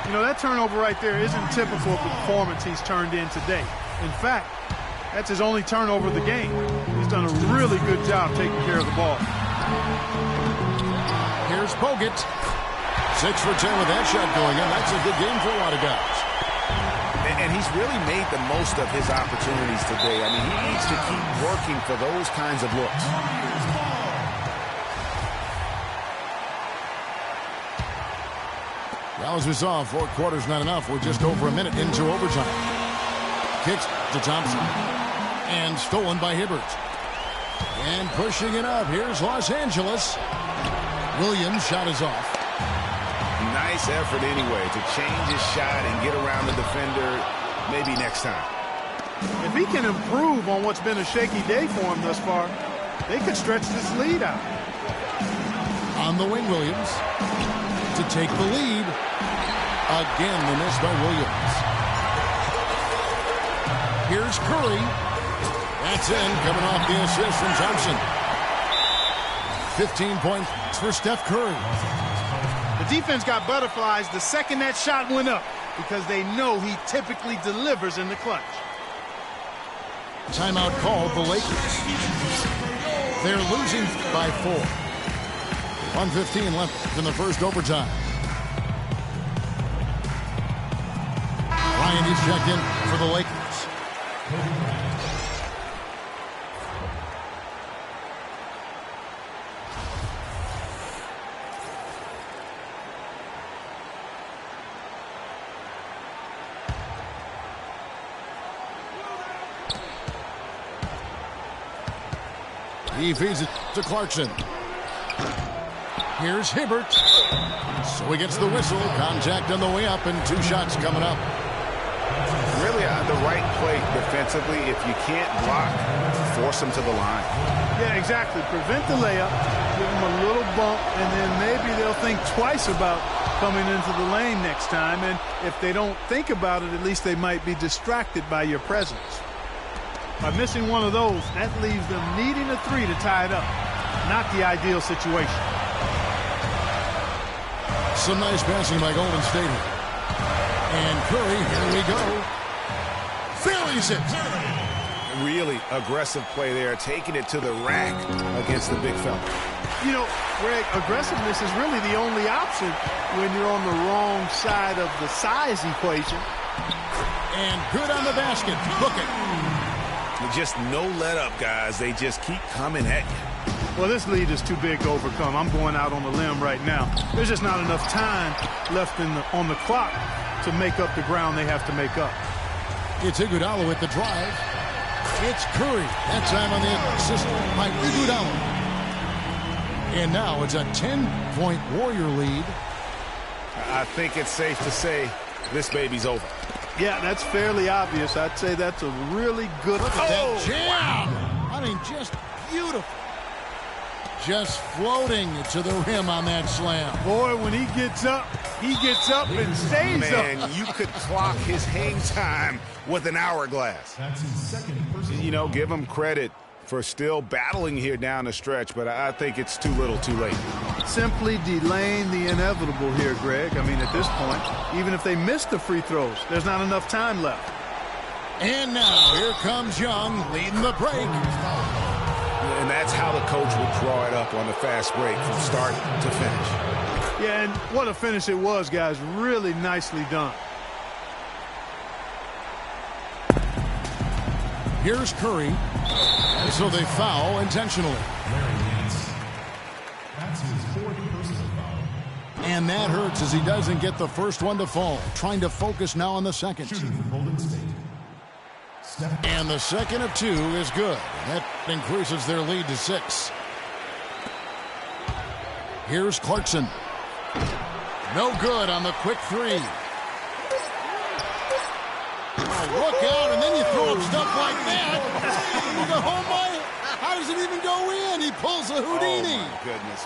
You know, that turnover right there isn't typical of the performance he's turned in today. In fact, that's his only turnover of the game. He's done a really good job taking care of the ball. Here's Bogut. 6 for 10 with that shot going in. That's a good game for a lot of guys. And he's really made the most of his opportunities today. I mean, he needs to keep working for those kinds of looks. Well, as we saw, 4 quarters not enough. We're just over a minute into overtime. Kicks to Thompson. And stolen by Hibbert. And pushing it up. Here's Los Angeles. Williams' shot is off. Nice effort anyway to change his shot and get around the defender maybe next time. If he can improve on what's been a shaky day for him thus far, they could stretch this lead out. On the wing, Williams. To take the lead. Again, the miss by Williams. Here's Curry. That's in, coming off the assist from Thompson. 15 points for Steph Curry. The defense got butterflies the second that shot went up because they know he typically delivers in the clutch. Timeout called the Lakers. They're losing by 4. 1:15 left in the first overtime. Ryan is checked in for the Lakers. He feeds it to Clarkson. Here's Hibbert. So he gets the whistle. Contact on the way up and 2 shots coming up. Really the right play defensively. If you can't block, force them to the line. Yeah, exactly. Prevent the layup, give them a little bump, and then maybe they'll think twice about coming into the lane next time. And if they don't think about it, at least they might be distracted by your presence. By missing one of those, that leaves them needing a 3 to tie it up. Not the ideal situation. Some nice passing by Golden State here. And Curry, here we go. Fairly's it. Really aggressive play there, taking it to the rack against the big fella. You know, Greg, aggressiveness is really the only option when you're on the wrong side of the size equation. And good on the basket. Book it. Just no let up, guys. They just keep coming at you. Well, this lead is too big to overcome. I'm going out on the limb right now. There's just not enough time left on the clock to make up the ground they have to make up. It's Iguodala with the drive. It's Curry. That time on the assist by Iguodala. And now it's a 10-point Warrior lead. I think it's safe to say this baby's over. Yeah, that's fairly obvious. I'd say that's a really good... Look at that jam! I mean, just beautiful. Just floating to the rim on that slam. Boy, when he gets up and stays up. Man, you could clock his hang time with an hourglass. That's his second personal. You know, give him credit for still battling here down the stretch, but I think it's too little too late. Simply delaying the inevitable here, Greg. I mean, at this point, even if they miss the free throws, there's not enough time left. And now, here comes Young leading the break. And that's how the coach would draw it up on the fast break from start to finish. Yeah, and what a finish it was, guys. Really nicely done. Here's Curry. And so they foul intentionally. That's his 4th personal foul. And that hurts as he doesn't get the first one to fall. Trying to focus now on the second. Shooting for Golden State, And the second of 2 is good. That increases their lead to 6. Here's Clarkson. No good on the quick 3. Oh, look out, and then you throw up stuff like that. You go, oh my, how does it even go in? He pulls a Houdini. Oh, my goodness.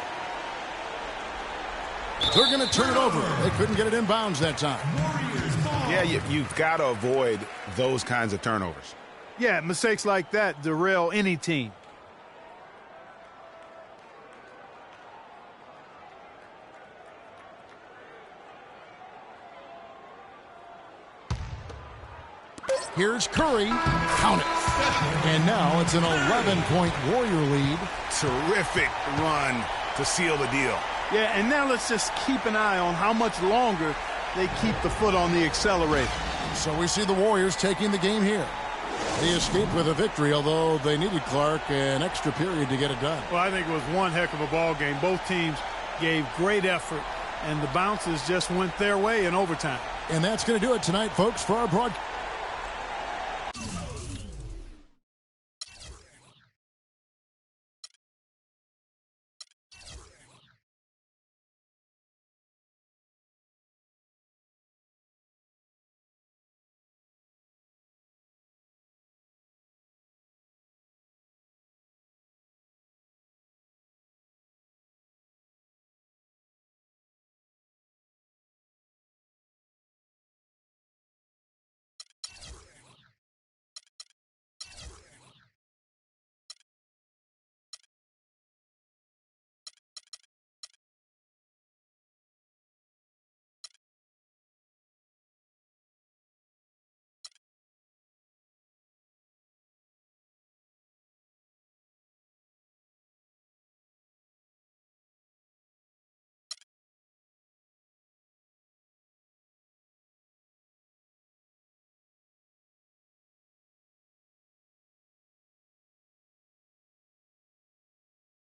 They're going to turn it over. They couldn't get it in bounds that time. Yeah, you've got to avoid those kinds of turnovers. Yeah, mistakes like that derail any team. Here's Curry. Count it. And now it's an 11-point Warrior lead. Terrific run to seal the deal. Yeah, and now let's just keep an eye on how much longer they keep the foot on the accelerator. So we see the Warriors taking the game here. They escaped with a victory, although they needed Clark an extra period to get it done. Well, I think it was one heck of a ball game. Both teams gave great effort, and the bounces just went their way in overtime. And that's going to do it tonight, folks, for our broadcast.